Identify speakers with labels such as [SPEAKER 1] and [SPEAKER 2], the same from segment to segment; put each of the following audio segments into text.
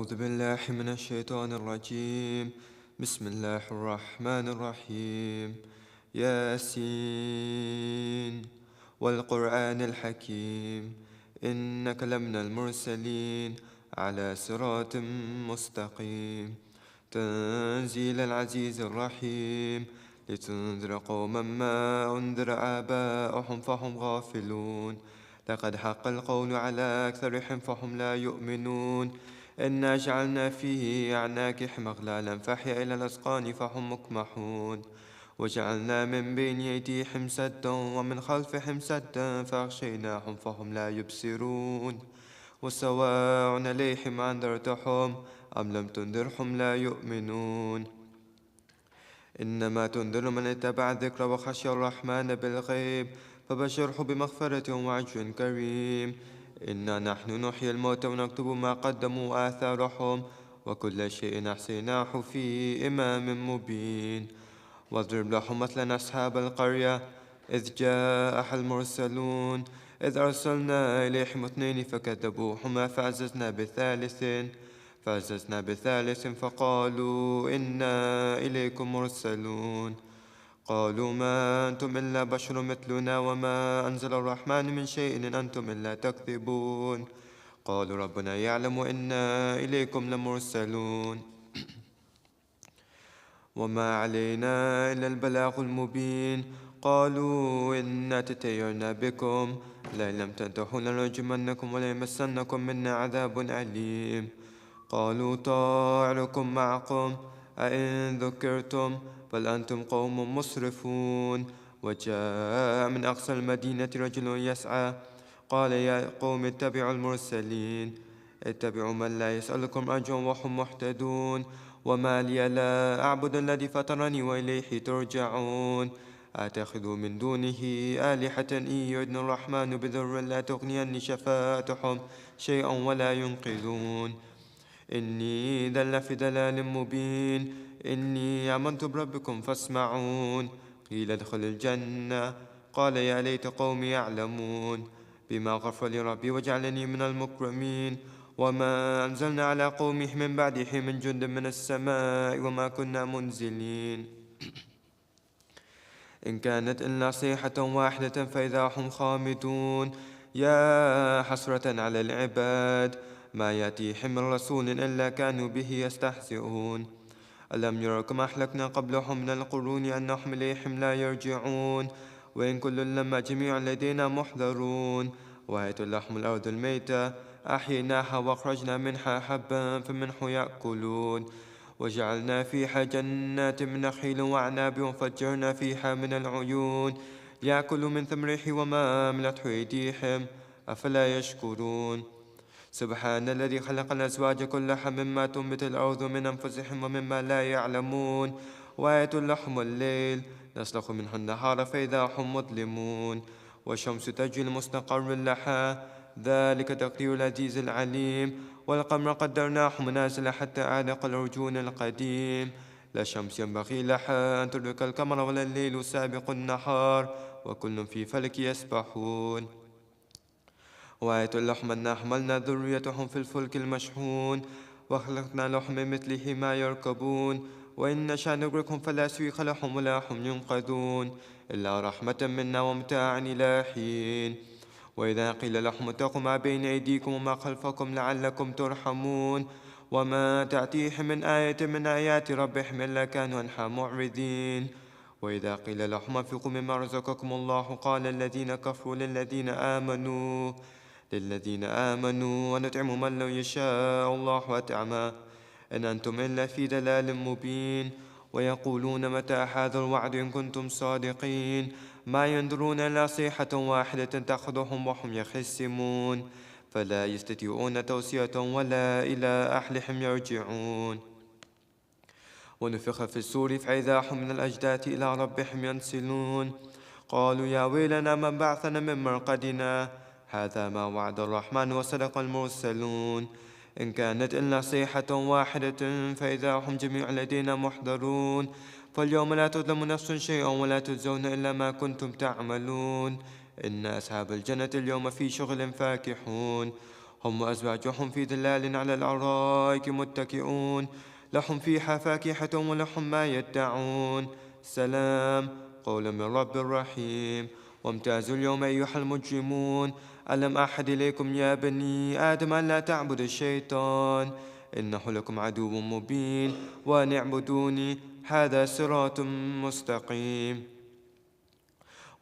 [SPEAKER 1] أعوذ بالله من الشيطان الرجيم. بسم الله الرحمن الرحيم. ياسين والقرآن الحكيم إنك لمن المرسلين على صراط مستقيم تنزيل العزيز الرحيم لتنذر قوما ما أنذر آباؤهم فهم غافلون لقد حق القول على أكثرهم فهم لا يؤمنون إنا جعلنا في أعناقهم أغلالا فهي إلى الأذقان فهم مقمحون وجعلنا من بين أيديهم سدا ومن خلفهم سدا فأغشيناهم فهم لا يبصرون وسواء عليهم أنذرتهم أم لم تنذرهم لا يؤمنون إنما تنذر من اتبع الذكر وخشي الرحمن بالغيب فبشره بمغفرة وأجر كريم إنا نحن نحيي الموتى ونكتب ما قدموا وآثارهم وكل شيء أحصيناه في إمام مبين واضرب لهم مثلا أصحاب القرية إذ جاءها المرسلون إذ أرسلنا إليهم اثنين فكذبوهما فعززنا بثالث فقالوا إنا إليكم مرسلون قالوا ما أنتم إلا بشر مثلنا وما أنزل الرحمن من شيء إن أنتم إلا تكذبون قالوا ربنا يعلم إنا إليكم لمرسلون وما علينا إلا البلاغ المبين قالوا إنا تطيرنا بكم لئن لم تنتهوا لنرجمنكم وليمسنكم منا عذاب أليم قالوا طائركم معكم أئن ذكرتم بل أنتم قوم مسرفون وجاء من أقصى المدينة رجل يسعى قال يا قوم اتبعوا المرسلين اتبعوا من لا يسألكم أجرا وهم مهتدون وما لي لا أعبد الذي فطرني وإليه ترجعون أتخذ من دونه آلهة إن يردن الرحمن بضر لا تغني عني شفاعتهم شيئا ولا ينقذون إني إذا لفي ضلال مبين إني آمنت بربكم فاسمعون قيل ادخل الجنة قال يا ليت قومي يعلمون بما غفر لي ربي وجعلني من المكرمين وما أنزلنا على قومه من بعده من جند من السماء وما كنا منزلين إن كانت إلا صيحة واحدة فإذا هم خامدون يا حسرة على العباد ما يأتيهم من رسول إلا كانوا به يستهزئون ألم يركم أهلكنا قبلهم من القرون أنهم إليهم لا يرجعون وإن كل لما جميع لدينا محضرون وآية لهم الأرض الميتة أحييناها وأخرجنا منها حبا فمنه يأكلون وجعلنا فيها جنات من نخيل وأعناب وفجرنا فيها من العيون ليأكلوا من ثمره وما عملته أيديهم أفلا يشكرون سبحان الذي خلق الأزواج كلها مما تنبت الأرض من أنفسهم ومما لا يعلمون وآية لهم الليل نسلخ منه النهار فإذا هم مظلمون والشمس تجري لمستقر لها ذلك تقدير العزيز العليم والقمر قدرناه منازل حتى عاد كالعرجون القديم لا شمس ينبغي لها أن تدرك القمر ولا الليل سابق النهار وكل في فلك يسبحون وآية لهم أنا حملنا ذريتهم في الفلك المشحون وخلقنا لهم من مثله ما يركبون وإن نشأ نغرقهم فلا سويق لهم ولا هم ينقذون إلا رحمة منا ومتاعا إلى حين وإذا قيل لهم اتقوا ما بين أيديكم وما خلفكم لعلكم ترحمون وما تأتيهم من آية من آيات ربهم إلا كانوا عنها معرضين وإذا قيل لهم انفقوا مما رزقكم الله قال الذين كفروا للذين آمنوا ونطعم من لو يشاء الله أطعمه إن أنتم إلا في ضلال مبين ويقولون متى هذا الوعد إن كنتم صادقين ما ينظرون إلا صيحة واحدة تأخذهم وهم يخصمون فلا يستطيعون توصية ولا إلى أهلهم يرجعون ونفخ في السور فإذا هم من الأجداث إلى ربهم ينسلون قالوا يا ويلنا من بعثنا من مرقدنا هذا ما وعد الرحمن وصدق المرسلون إن كانت إلا صيحة واحدة فإذا هم جميع لدينا محضرون فاليوم لا تظلم نفس شيئا ولا تجزون إلا ما كنتم تعملون إن أصحاب الجنة اليوم في شغل فاكحون هم وأزواجهم في ظلال على الأرائك متكئون لهم فيها فاكهة ولهم ما يدعون سلام قولا من رب رحيم وامتازوا اليوم أيها المجرمون ألم أحد إليكم يا بني آدم أن لا تعبدوا الشيطان إنه لكم عدو مبين وأن اعبدوني هذا صراط مستقيم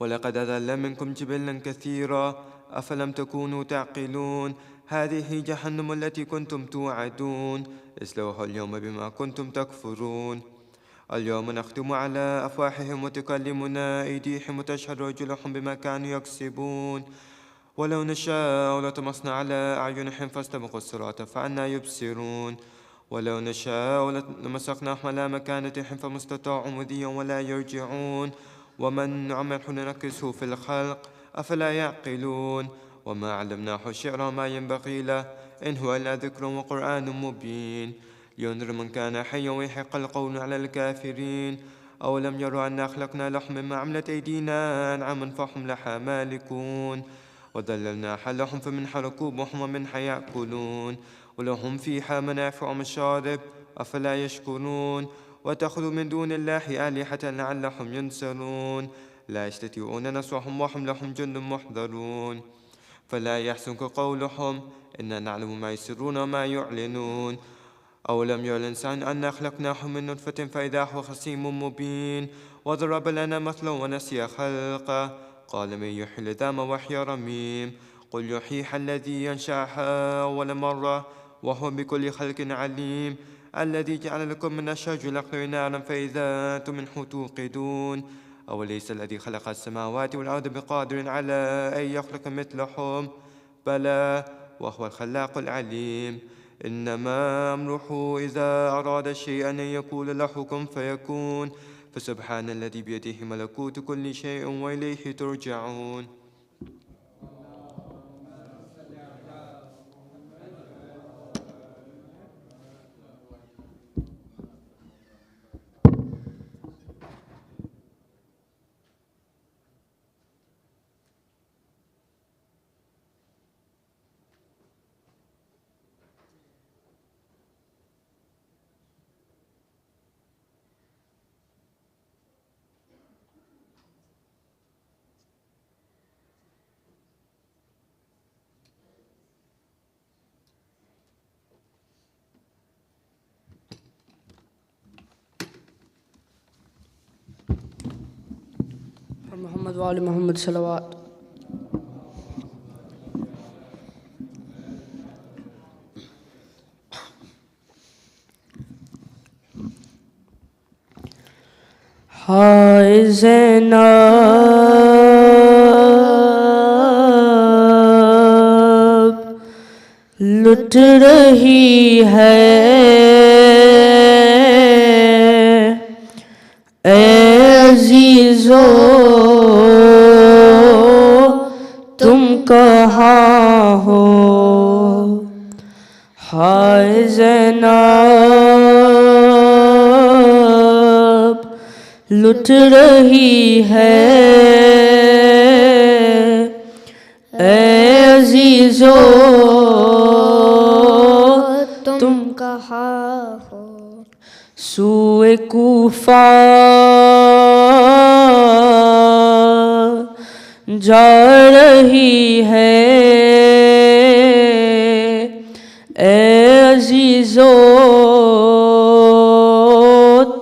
[SPEAKER 1] ولقد أضل منكم جبلا كثيرا أفلم تكونوا تعقلون هذه جهنم التي كنتم توعدون اصلوها اليوم بما كنتم تكفرون اليوم نختم على أفواههم وتكلمنا أيديهم وتشهد رجلهم بما كانوا يكسبون ولو نشاء لطمسنا على أعينهم فاستبقوا الصراط فأنى يبصرون ولو نشاء لمسخناهم على مكانتهم فما استطاعوا مضيا ولا يرجعون ومن نعمره ننكسه في الخلق أفلا يعقلون وما علمناه الشعر ما ينبغي له إن هو إلا ذكر وقرآن مبين لينذر من كان حيا ويحق القول على الكافرين أولم يروا أنا خلقنا لهم مما عملت أيدينا أنعاما فهم لها مالكون وذللناها لهم فمنها ركوبهم ومنها يأكلون ولهم فيها منافع ومشارب أفلا يشكرون واتخذوا من دون الله آلهة لعلهم ينصرون لا يستطيعون نصرهم وهم لهم جند محضرون فلا يحزنك قولهم إنا نعلم ما يسرون وما يعلنون أولم يرى الإنسان أنا خلقناه من نطفة فإذا هو خصيم مبين وضرب لنا مثلا ونسي خلقه قال من يحيي العظام وهي رميم قل يحييها الذي ينشأها أول مرة وهو بكل خلق عليم الذي جعل لكم من الشجر الأخضر نارا فإذا أنتم منه توقدون أوليس الذي خلق السماوات والأرض بقادر على أن يخلق مثلهم بلى وهو الخلاق العليم إنما أمره إذا أراد شيئا أن يقول له كن فيكون فسبحان الذي بيده ملكوت كل شيء وإليه ترجعون
[SPEAKER 2] محمد وآل محمد صلوات हाय ज़ैनब लुट रही है अज़ीज़ो तुम कहाँ हो हाय ज़ैनब लुट रही है अज़ीज़ो तुम कहाँ हो सूए कूफा जा रही है अज़ीज़ो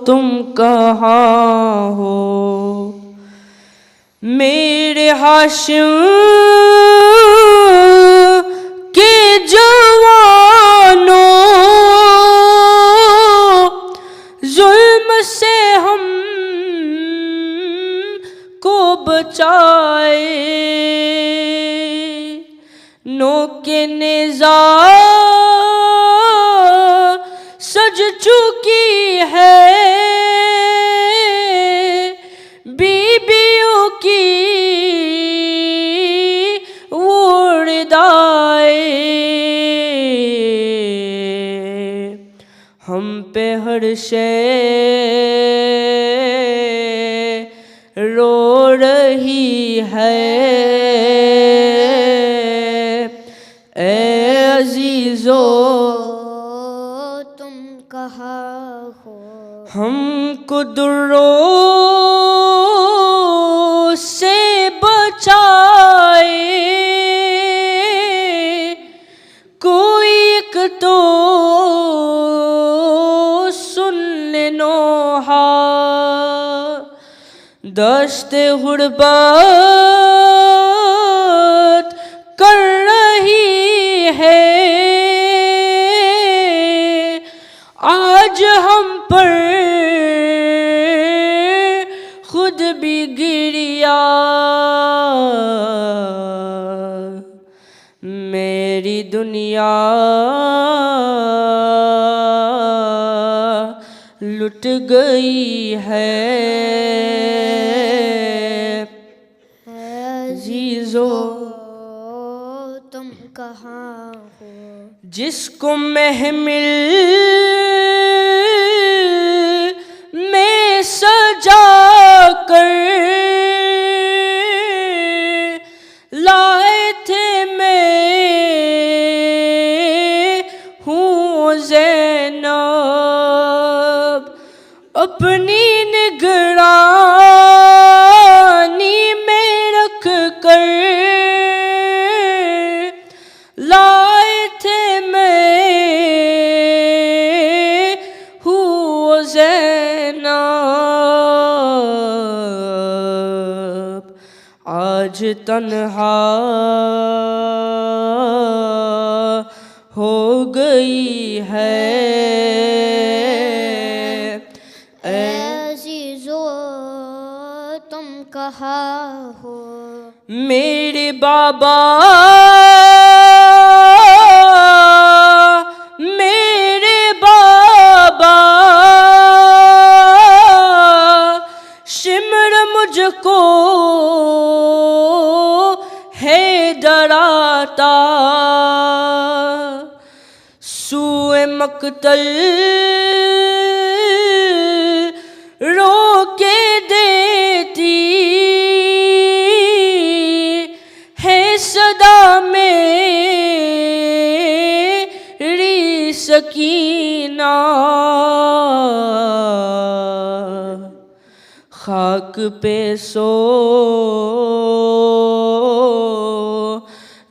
[SPEAKER 2] तुम कहाँ हो मेरे हाशिम के जवानों जुल्म से हम को बचाए नो के नेज़ा सज चुकी है बीबियों की वो रिदाए, हम पे हर शय रो रही है। ए अजीजो
[SPEAKER 3] तुम कहाँ हो,
[SPEAKER 2] हमको दुर्रों से बचाए, कोई एक तो सुन ले नोहा, दश्ते गुर्बत कर रही है। आज हम पर खुद भी गिरिया, मेरी दुनिया लुट गई है। अजीजो
[SPEAKER 3] तुम कहाँ हो,
[SPEAKER 2] जिसको महमिल में सजा कर लाए थे मैं हूँ ज़ैनब, अपनी निगरानी में रख कर लाए थे मैं हूँ ज़ैनब, आज तन्हा हो गई है।
[SPEAKER 3] अजीजो तुम कहाँ हो,
[SPEAKER 2] मेरे बाबा मेरे बाबा शिमर मुझको है डराता, सूए मक्तल रोके देती है सदा मेरी सकीना, खाक पे सो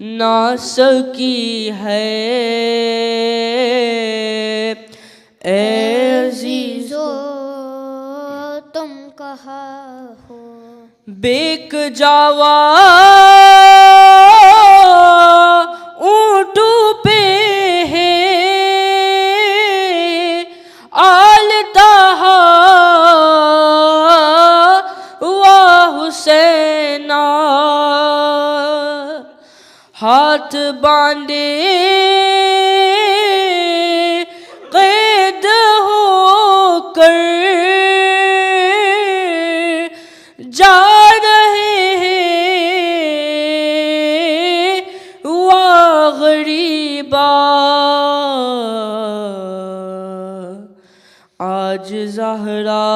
[SPEAKER 2] ना सकी है।
[SPEAKER 3] अजीजो तुम कहाँ हो,
[SPEAKER 2] बेक जावा ऊँटों पे है आलता वाह हुसैना, हाथ बांधे कैद होकर जा रहे हैं वाह गरीबा, आज ज़हरा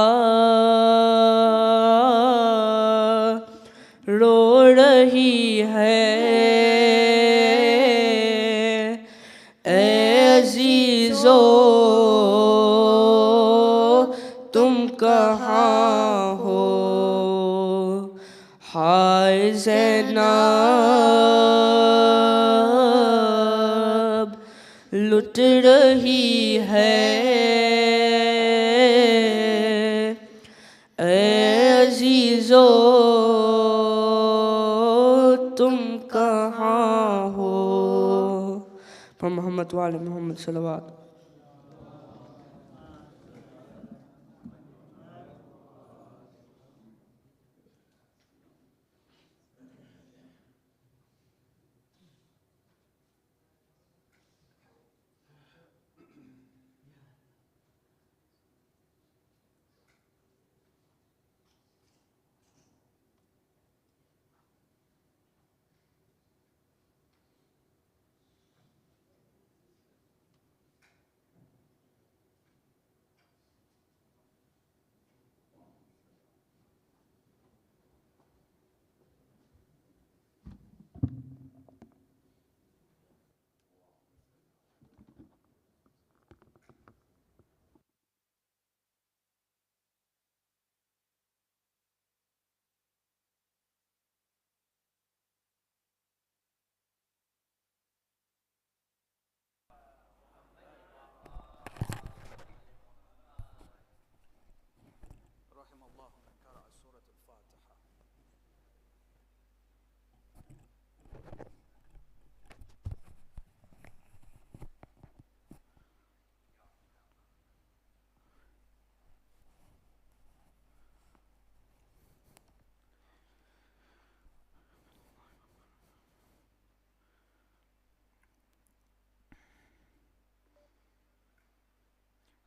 [SPEAKER 2] रो रही है। अजीजो तुम कहाँ हो, हाय ज़ैनब लुट रही है। अजीजो तुम कहाँ हो। मोहम्मद वाले मोहम्मद सल्लल्लाहु।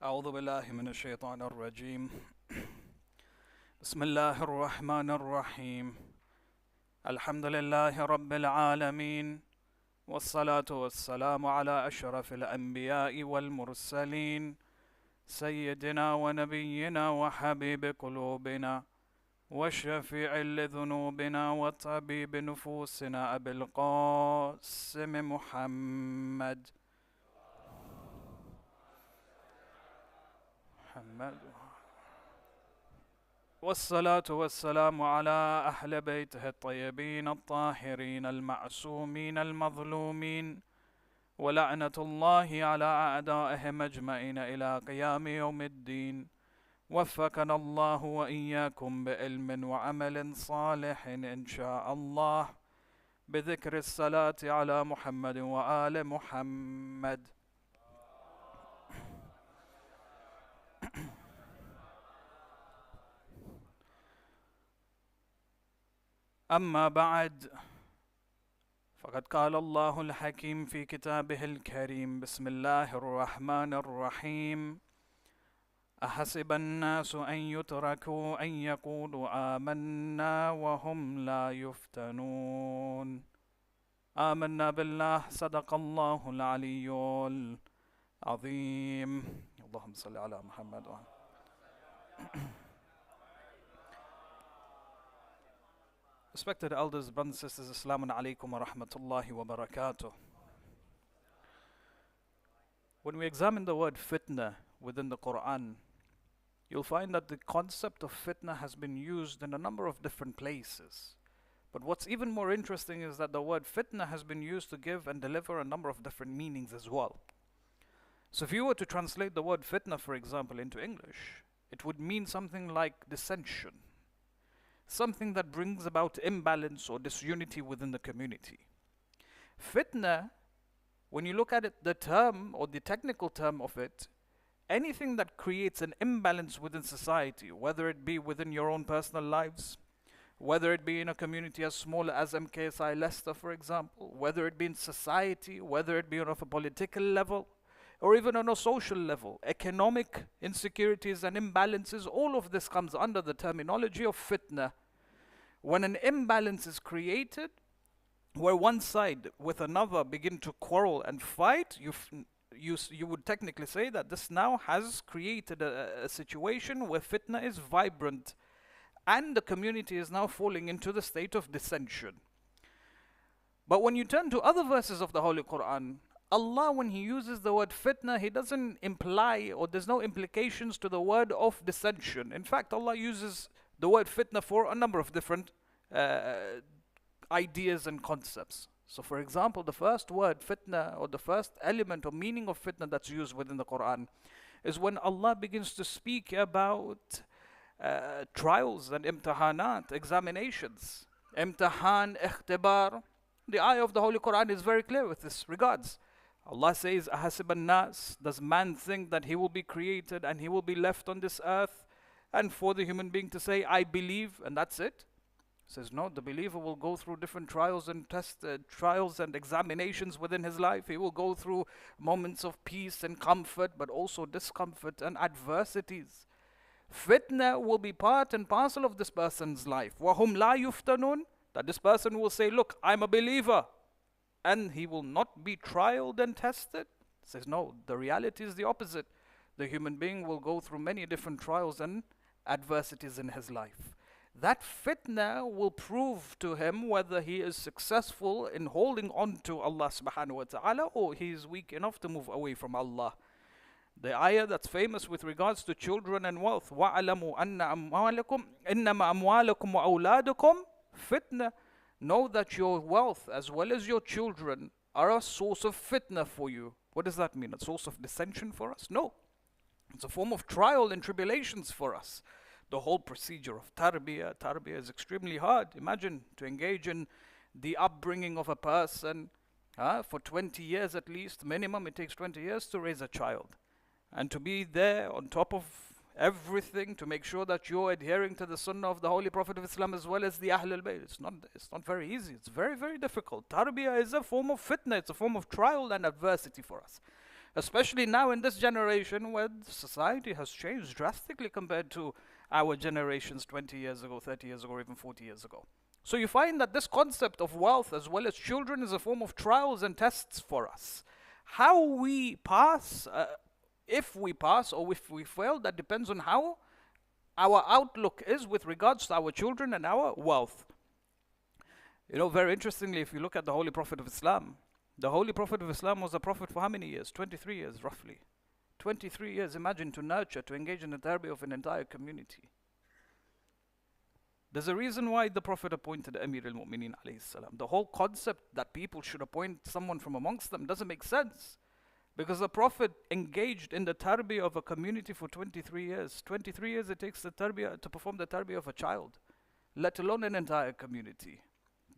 [SPEAKER 4] أعوذ بالله من الشيطان الرجيم. بسم الله الرحمن الرحيم. الحمد لله رب العالمين، والصلاة والسلام على أشرف الأنبياء والمرسلين، سيدنا ونبينا وحبيب قلوبنا والشفيع لذنوبنا وطبيب نفوسنا أبي القاسم محمد والصلاة والسلام على أهل بيته الطيبين الطاهرين المعصومين المظلومين، ولعنة الله على أعدائهم أجمعين إلى قيام يوم الدين. وفقنا الله وإياكم بعلم وعمل صالح إن شاء الله، بذكر الصلاة على محمد وآل محمد. أما بعد، فقد قال الله الحكيم في كتابه الكريم: بسم الله الرحمن الرحيم. أحسب الناس أن يتركوا أن يقولوا آمنا وهم لا يفتنون. آمنا بالله، صدق الله العلي العظيم. اللهم صل على محمد وعلى Respected elders, brothers and sisters, Assalamu alaikum wa rahmatullahi wa barakatuh. When we examine the word fitna within the Quran, you'll find that the concept of fitna has been used in a number of different places. But what's even more interesting is that the word fitna has been used to give and deliver a number of different meanings as well. So if you were to translate the word fitna, for example, into English, it would mean something like dissension, something that brings about imbalance or disunity within the community. Fitna, when you look at it, the term or the technical term of it, anything that creates an imbalance within society, whether it be within your own personal lives, whether it be in a community as small as MKSI Leicester, for example, whether it be in society, whether it be on a political level, or even on a social level, economic insecurities and imbalances, all of this comes under the terminology of fitna. When an imbalance is created, where one side with another begin to quarrel and fight, you would technically say that this now has created a situation where fitna is vibrant and the community is now falling into the state of dissension. But when you turn to other verses of the Holy Quran, Allah, when He uses the word fitna, He doesn't imply, or there's no implications to the word of dissension. In fact, Allah uses the word fitna for a number of different ideas and concepts. So for example, the first word fitna, or the first element or meaning of fitna that's used within the Quran, is when Allah begins to speak about trials and imtihanat, examinations. Imtihan, ikhtibar. The ayah of the Holy Quran is very clear with this regards. Allah says, Ahasib an-nas, does man think that he will be created and he will be left on this earth, and for the human being to say, I believe, and that's it? He says, no, the believer will go through different trials and trials and examinations within his life. He will go through moments of peace and comfort, but also discomfort and adversities. Fitna will be part and parcel of this person's life. وَهُمْ لَا يُفْتَنُونَ, that this person will say, look, I'm a believer, and he will not be trialed and tested. He says, no, the reality is the opposite. The human being will go through many different trials and adversities in his life. That fitna will prove to him whether he is successful in holding on to Allah subhanahu wa ta'ala, or he is weak enough to move away from Allah. The ayah that's famous with regards to children and wealth, وَعَلَمُوا أَنَّ أَمْوَالَكُمْ إِنَّمَا أَمْوَالَكُمْ وَأَوْلَادُكُمْ fitna. Know that your wealth as well as your children are a source of fitna for you. What does that mean? A source of dissension for us? No. It's a form of trial and tribulations for us. The whole procedure of tarbiyah is extremely hard. Imagine to engage in the upbringing of a person for 20 years at least, minimum it takes 20 years to raise a child. And to be there on top of everything to make sure that you're adhering to the sunnah of the Holy Prophet of Islam as well as the Ahlul Bayt. It's not very easy. It's very, very difficult. Tarbiyah is a form of fitna. It's a form of trial and adversity for us. Especially now in this generation where society has changed drastically compared to our generations 20 years ago, 30 years ago, or even 40 years ago. So you find that this concept of wealth as well as children is a form of trials and tests for us. How we pass, if we pass or if we fail, that depends on how our outlook is with regards to our children and our wealth. You know, very interestingly, if you look at the Holy Prophet of Islam, the Holy Prophet of Islam was a prophet for how many years? 23 years, roughly. 23 years, imagine, to nurture, to engage in the tarbiyah of an entire community. There's a reason why the Prophet appointed Amir al-Mu'mineen alayhi salam. The whole concept that people should appoint someone from amongst them doesn't make sense. Because the Prophet engaged in the tarbiyah of a community for 23 years. 23 years it takes the tarbiyah to perform the tarbiyah of a child, let alone an entire community.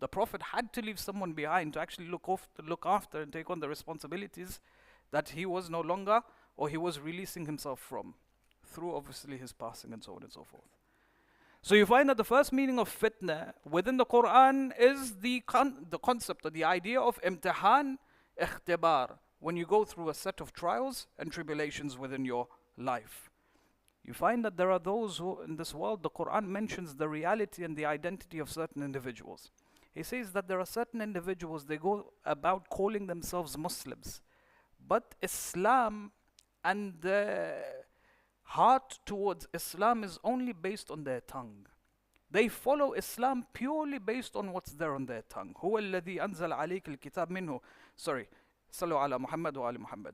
[SPEAKER 4] The Prophet had to leave someone behind to actually look after and take on the responsibilities that he was no longer, or he was releasing himself from, through obviously his passing and so on and so forth. So you find that the first meaning of fitna within the Quran is the concept or the idea of imtihan, ikhtibar, when you go through a set of trials and tribulations within your life. You find that there are those who in this world, the Quran mentions the reality and the identity of certain individuals. He says that there are certain individuals, they go about calling themselves Muslims, but Islam and the heart towards Islam is only based on their tongue. They follow Islam purely based on what's there on their tongue. هو الذي أنزل عليك الكتاب منه. Sorry, صلوا على محمد وآل محمد.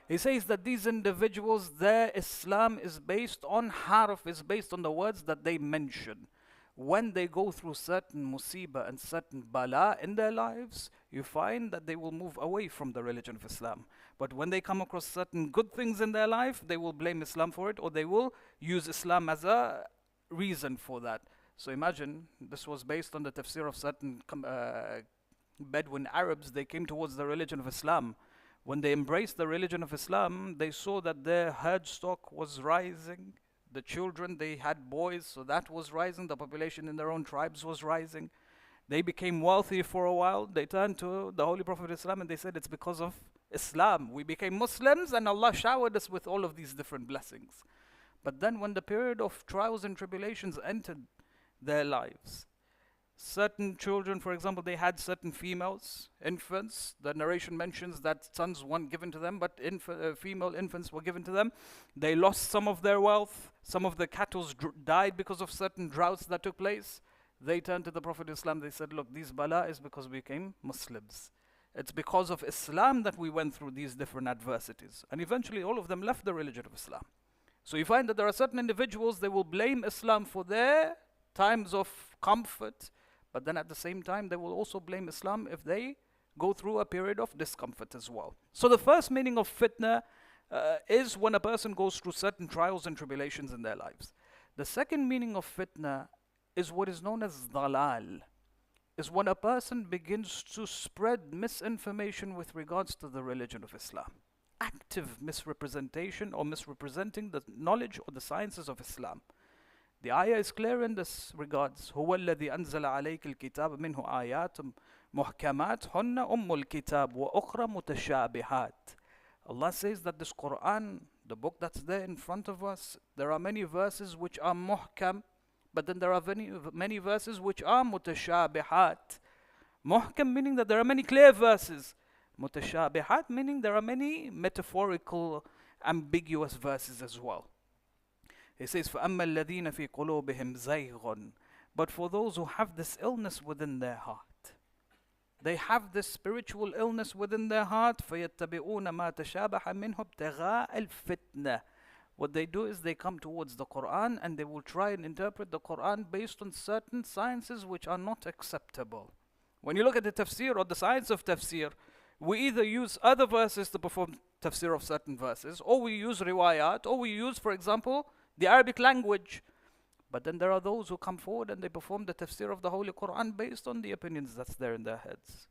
[SPEAKER 4] He says that these individuals, their Islam is based on harf, is based on the words that they mention. When they go through certain musibah and certain bala in their lives, you find that they will move away from the religion of Islam. But when they come across certain good things in their life, they will blame Islam for it, or they will use Islam as a reason for that. So imagine, this was based on the tafsir of certain Bedouin Arabs. They came towards the religion of Islam. When they embraced the religion of Islam, they saw that their herd stock was rising. The children, they had boys, so that was rising. The population in their own tribes was rising. They became wealthy for a while. They turned to the Holy Prophet of Islam and they said, it's because of Islam. We became Muslims and Allah showered us with all of these different blessings. But then when the period of trials and tribulations entered their lives, certain children, for example, they had certain females, infants. The narration mentions that sons weren't given to them, but female infants were given to them. They lost some of their wealth. Some of the cattle died because of certain droughts that took place. They turned to the Prophet of Islam. They said, look, these bala is because we became Muslims. It's because of Islam that we went through these different adversities. And eventually all of them left the religion of Islam. So you find that there are certain individuals, they will blame Islam for their times of comfort, but then at the same time, they will also blame Islam if they go through a period of discomfort as well. So the first meaning of fitna is when a person goes through certain trials and tribulations in their lives. The second meaning of fitna is what is known as dalal, is when a person begins to spread misinformation with regards to the religion of Islam. Active misrepresentation or misrepresenting the knowledge or the sciences of Islam. The ayah is clear in this regards. هو الذي أنزل عليك الكتاب منه آيات محكمات هن أم الكتاب وأخرى متشابهات. Allah says that this Quran, the book that's there in front of us, there are many verses which are muhkam, but then there are many verses which are mutashabihat. Muhkam meaning that there are many clear verses. Mutashabihat meaning there are many metaphorical, ambiguous verses as well. He says, فَأَمَّا الَّذِينَ فِي قُلُوبِهِمْ زَيْغٌ. But for those who have this illness within their heart, they have this spiritual illness within their heart, فَيَتَّبِعُونَ مَا تَشَابَهَ مِنْهُ ابْتِغَاءَ الْفِتْنَةِ. What they do is they come towards the Quran and they will try and interpret the Quran based on certain sciences which are not acceptable. When you look at the tafsir or the science of tafsir, we either use other verses to perform tafsir of certain verses, or we use riwayat, or we use, for example, the Arabic language. But then there are those who come forward and they perform the tafsir of the Holy Quran based on the opinions that's there in their heads.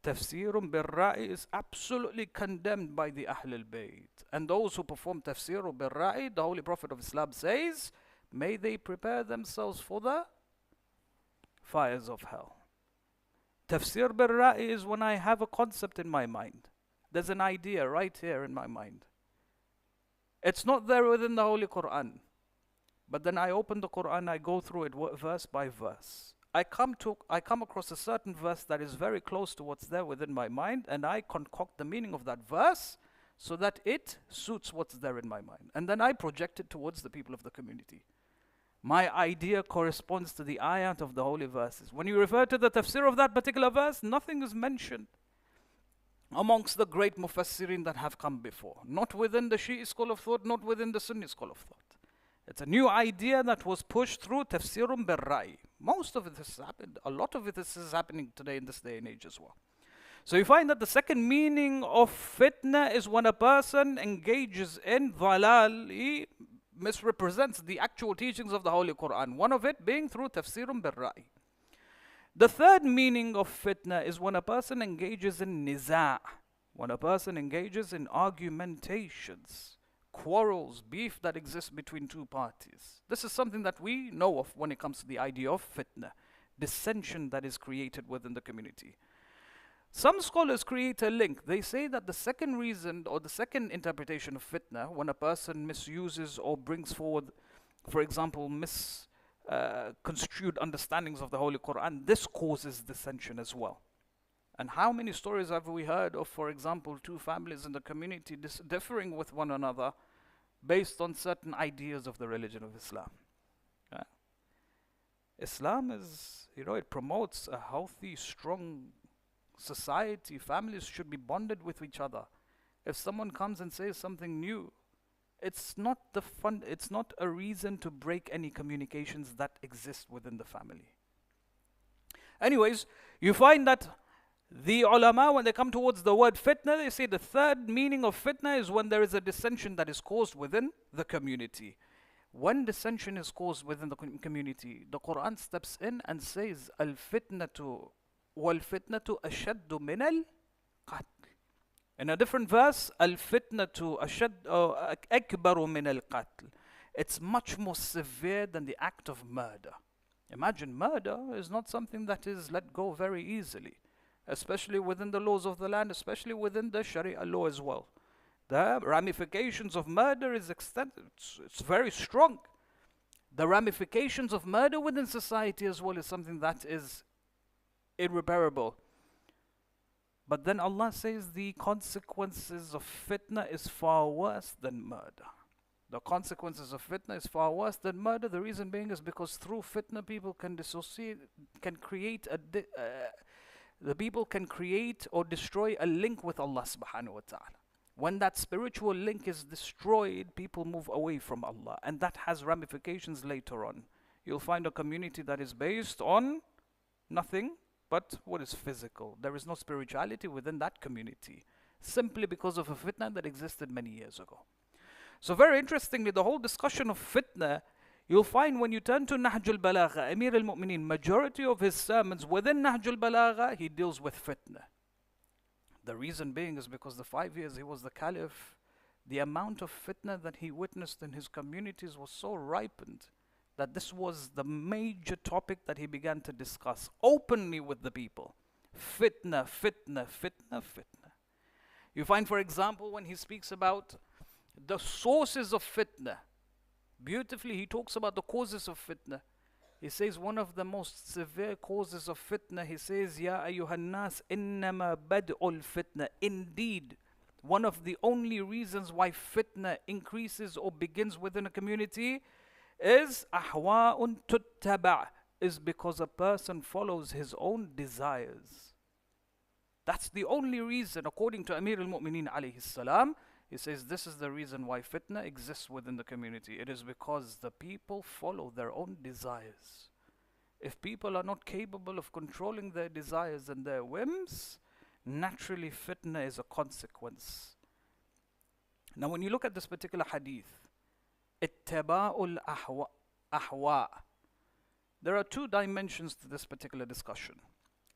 [SPEAKER 4] Tafsirun bil-ra'i is absolutely condemned by the Ahlul Bayt. And those who perform tafsir bil-ra'i, the Holy Prophet of Islam says, may they prepare themselves for the fires of hell. Tafsir bil Ra'i is when I have a concept in my mind. There's an idea right here in my mind. It's not there within the Holy Quran. But then I open the Quran, I go through it verse by verse. I come across a certain verse that is very close to what's there within my mind, and I concoct the meaning of that verse so that it suits what's there in my mind. And then I project it towards the people of the community. My idea corresponds to the ayat of the holy verses. When you refer to the tafsir of that particular verse, nothing is mentioned amongst the great mufassirin that have come before. Not within the Shi'i school of thought, not within the Sunni school of thought. It's a new idea that was pushed through tafsirun bil Ra'i. Most of it has happened. A lot of it is happening today in this day and age as well. So you find that the second meaning of fitna is when a person engages in dhalal, he misrepresents the actual teachings of the Holy Quran. One of it being through tafsirun bil Ra'i. The third meaning of fitna is when a person engages in niza', when a person engages in argumentations, quarrels, beef that exists between two parties. This is something that we know of when it comes to the idea of fitna, dissension that is created within the community. Some scholars create a link. They say that the second reason or the second interpretation of fitna, when a person misuses or brings forward, for example, misconstrued understandings of the Holy Quran, this causes dissension as well. And how many stories have we heard of, for example, two families in the community differing with one another based on certain ideas of the religion of Islam? Islam is, it promotes a healthy, strong society. Families should be bonded with each other. If someone comes and says something new, it's not a reason to break any communications that exist within the family. Anyways, you find that the ulama, when they come towards the word fitna, they say the third meaning of fitna is when there is a dissension that is caused within the community. When dissension is caused within the community, the Quran steps in and says, Al-fitnatu wal-fitnatu ashaddu min al-qatl. In a different verse, Al-fitnatu akbaru min al-qatl. It's much more severe than the act of murder. Imagine, murder is not something that is let go very easily, especially within the laws of the land, especially within the Sharia law as well. The ramifications of murder is extensive, it's very strong. The ramifications of murder within society as well is something that is irreparable. But then Allah says the consequences of fitna is far worse than murder. The consequences of fitna is far worse than murder. The reason being is because through fitna people can dissociate, the people can create or destroy a link with Allah subhanahu wa ta'ala. When that spiritual link is destroyed, people move away from Allah, and that has ramifications later on. You'll find a community that is based on nothing but what is physical. There is no spirituality within that community, simply because of a fitna that existed many years ago. So very interestingly, the whole discussion of fitna, you'll find when you turn to Nahj al-Balagha, Amir al-Mu'mineen, majority of his sermons within Nahj al-Balagha, he deals with fitna. The reason being is because the 5 years he was the caliph, the amount of fitna that he witnessed in his communities was so ripened that this was the major topic that he began to discuss openly with the people. Fitna, fitna, fitna, fitna. You find, for example, when he speaks about the sources of fitna, beautifully he talks about the causes of fitna. He says one of the most severe causes of fitna, he says, Ya ayyuhan nas innama bad'ul fitna. Indeed, one of the only reasons why fitna increases or begins within a community is ahwa'un tuttaba', is because a person follows his own desires. That's the only reason, according to Amir al-Mu'mineen alayhi salam. He says this is the reason why fitna exists within the community. It is because the people follow their own desires. If people are not capable of controlling their desires and their whims, naturally fitna is a consequence. Now when you look at this particular hadith, ittiba'ul ahwa, there are two dimensions to this particular discussion.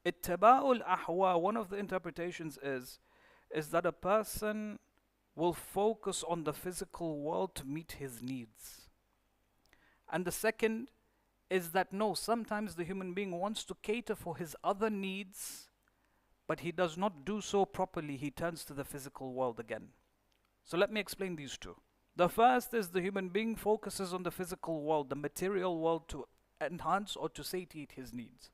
[SPEAKER 4] Ittiba'ul ahwa, one of the interpretations is that a person will focus on the physical world to meet his needs. And the second is that no, sometimes the human being wants to cater for his other needs, but he does not do so properly. He turns to the physical world again. So let me explain these two. The first is the human being focuses on the physical world, the material world, to enhance or to satiate his needs.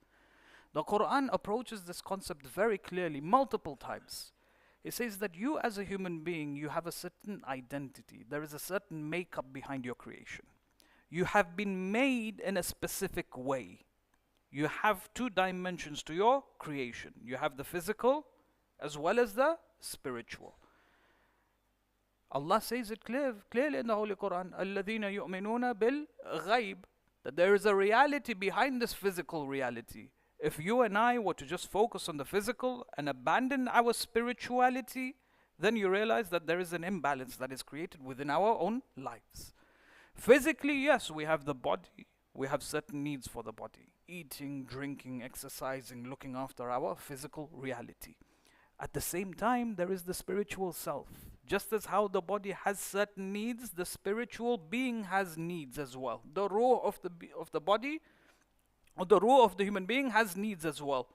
[SPEAKER 4] The Quran approaches this concept very clearly, multiple times. It says that you as a human being, you have a certain identity. There is a certain makeup behind your creation. You have been made in a specific way. You have two dimensions to your creation. You have the physical as well as the spiritual. Allah says it clearly in the Holy Quran, الَّذِينَ يُؤْمِنُونَ بِالْغَيْبِ, that there is a reality behind this physical reality. If you and I were to just focus on the physical and abandon our spirituality, then you realize that there is an imbalance that is created within our own lives. Physically, yes, we have the body. We have certain needs for the body. Eating, drinking, exercising, looking after our physical reality. At the same time, there is the spiritual self. Just as how the body has certain needs, the spiritual being has needs as well. The ruh of the body, or the ruh of the human being, has needs as well.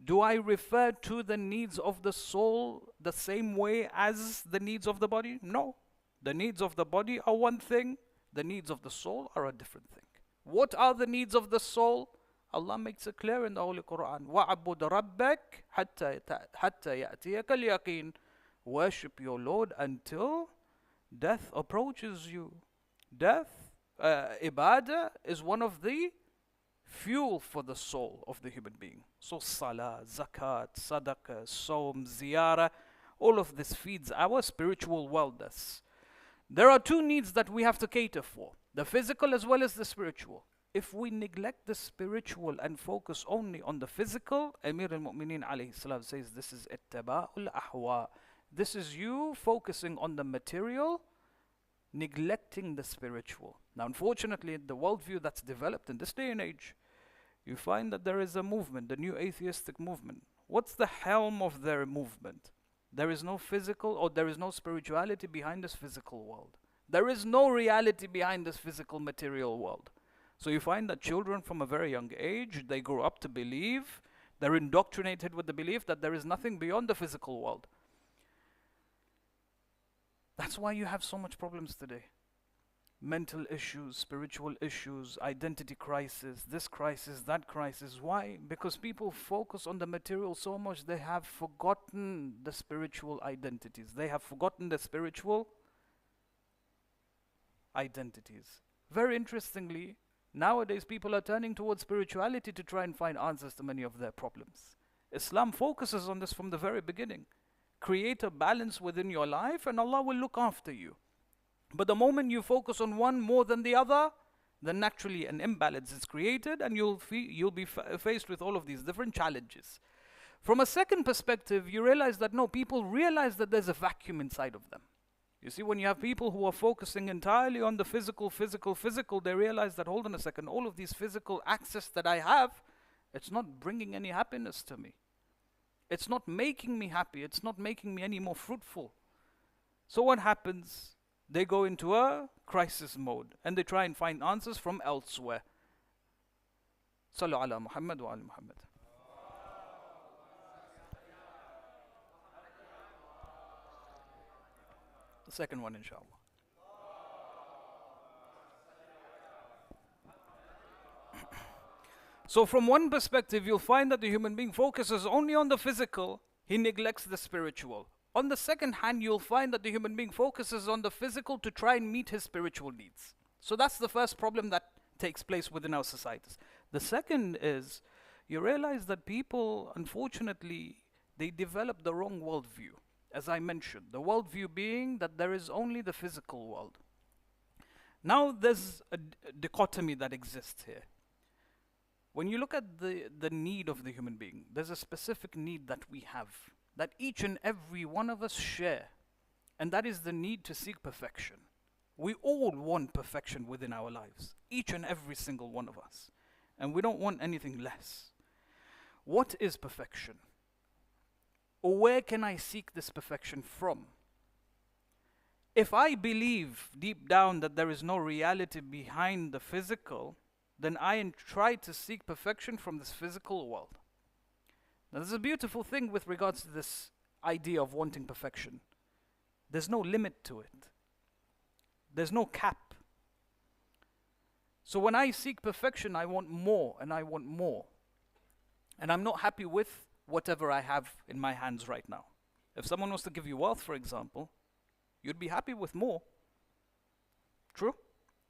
[SPEAKER 4] Do I refer to the needs of the soul the same way as the needs of the body? No. The needs of the body are one thing, the needs of the soul are a different thing. What are the needs of the soul? Allah makes it clear in the Holy Quran. وَعَبُدْ رَبَّكَ حَتَّى يَأْتِيَكَ الْيَقِينَ. Worship your Lord until death approaches you. Death, ibadah, is one of the fuel for the soul of the human being. So salah, zakat, sadaqah, sawm, ziyarah, all of this feeds our spiritual wellness. There are two needs that we have to cater for, the physical as well as the spiritual. If we neglect the spiritual and focus only on the physical, Amir al-Mu'mineen alayhi salam says this is ittaba'ul ahwa. This is you focusing on the material, neglecting the spiritual. Now, unfortunately, the worldview that's developed in this day and age, you find that there is a movement, the new atheistic movement. What's the helm of their movement? There is no physical or there is no spirituality behind this physical world. There is no reality behind this physical material world. So you find that children from a very young age, they grow up to believe, they're indoctrinated with the belief that there is nothing beyond the physical world. That's why you have so much problems today. Mental issues, spiritual issues, identity crisis, this crisis, that crisis. Why? Because people focus on the material so much, they have forgotten the spiritual identities. They have forgotten the spiritual identities. Very interestingly, nowadays people are turning towards spirituality to try and find answers to many of their problems. Islam focuses on this from the very beginning. Create a balance within your life and Allah will look after you. But the moment you focus on one more than the other, then naturally an imbalance is created and you'll be faced with all of these different challenges. From a second perspective, you realize that no, people realize that there's a vacuum inside of them. You see, when you have people who are focusing entirely on the physical, they realize that, hold on a second, all of these physical access that I have, it's not bringing any happiness to me. It's not making me happy. It's not making me any more fruitful. So what happens? They go into a crisis mode and they try and find answers from elsewhere. Sallu ala Muhammad wa ala Muhammad. The second one, inshallah. So from one perspective, you'll find that the human being focuses only on the physical, he neglects the spiritual. On the second hand, you'll find that the human being focuses on the physical to try and meet his spiritual needs. So that's the first problem that takes place within our societies. The second is, you realize that people, unfortunately, they develop the wrong worldview. As I mentioned, the worldview being that there is only the physical world. Now there's a dichotomy that exists here. When you look at the need of the human being, there's a specific need that we have, that each and every one of us share, and that is the need to seek perfection. We all want perfection within our lives, each and every single one of us, and we don't want anything less. What is perfection? Or where can I seek this perfection from? If I believe deep down that there is no reality behind the physical, than I try to seek perfection from this physical world. Now, there's a beautiful thing with regards to this idea of wanting perfection. There's no limit to it. There's no cap. So when I seek perfection, I want more and I want more. And I'm not happy with whatever I have in my hands right now. If someone was to give you wealth, for example, you'd be happy with more. True?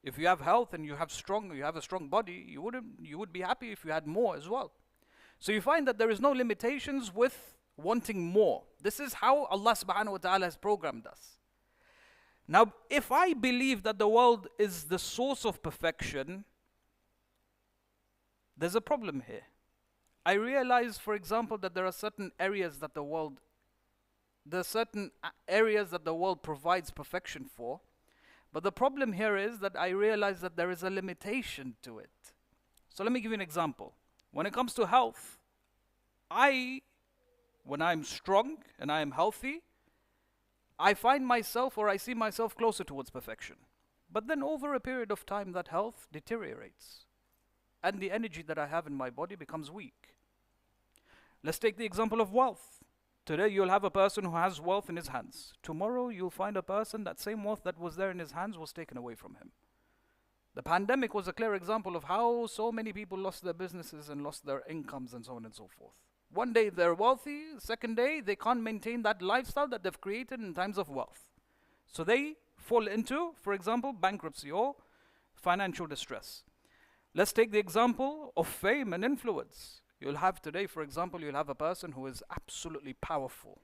[SPEAKER 4] If you have health and you have a strong body, you would be happy if you had more as well. So you find that there is no limitations with wanting more. This is how Allah subhanahu wa ta'ala has programmed us. Now, if I believe that the world is the source of perfection, there's a problem here. I realize, for example, that there are certain areas that the world provides perfection for. But the problem here is that I realize that there is a limitation to it. So let me give you an example. When it comes to health, when I'm strong and I am healthy, I find myself or I see myself closer towards perfection. But then over a period of time, that health deteriorates. And the energy that I have in my body becomes weak. Let's take the example of wealth. Today you'll have a person who has wealth in his hands. Tomorrow you'll find a person, that same wealth that was there in his hands was taken away from him. The pandemic was a clear example of how so many people lost their businesses and lost their incomes and so on and so forth. One day they're wealthy, second day they can't maintain that lifestyle that they've created in times of wealth. So they fall into, for example, bankruptcy or financial distress. Let's take the example of fame and influence. You'll have today, for example, you'll have a person who is absolutely powerful,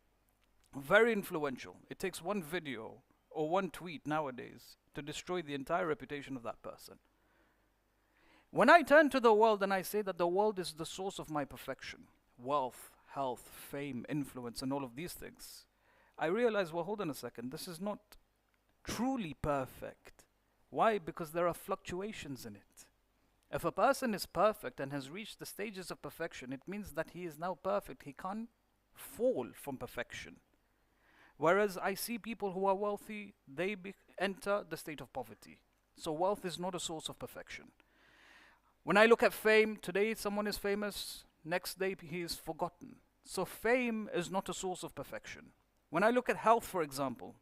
[SPEAKER 4] very influential. It takes one video or one tweet nowadays to destroy the entire reputation of that person. When I turn to the world and I say that the world is the source of my perfection, wealth, health, fame, influence, and all of these things, I realize, well, hold on a second, this is not truly perfect. Why? Because there are fluctuations in it. If a person is perfect and has reached the stages of perfection, it means that he is now perfect. He can't fall from perfection. Whereas I see people who are wealthy, they enter the state of poverty. So wealth is not a source of perfection. When I look at fame, today someone is famous, next day he is forgotten. So fame is not a source of perfection. When I look at health, for example,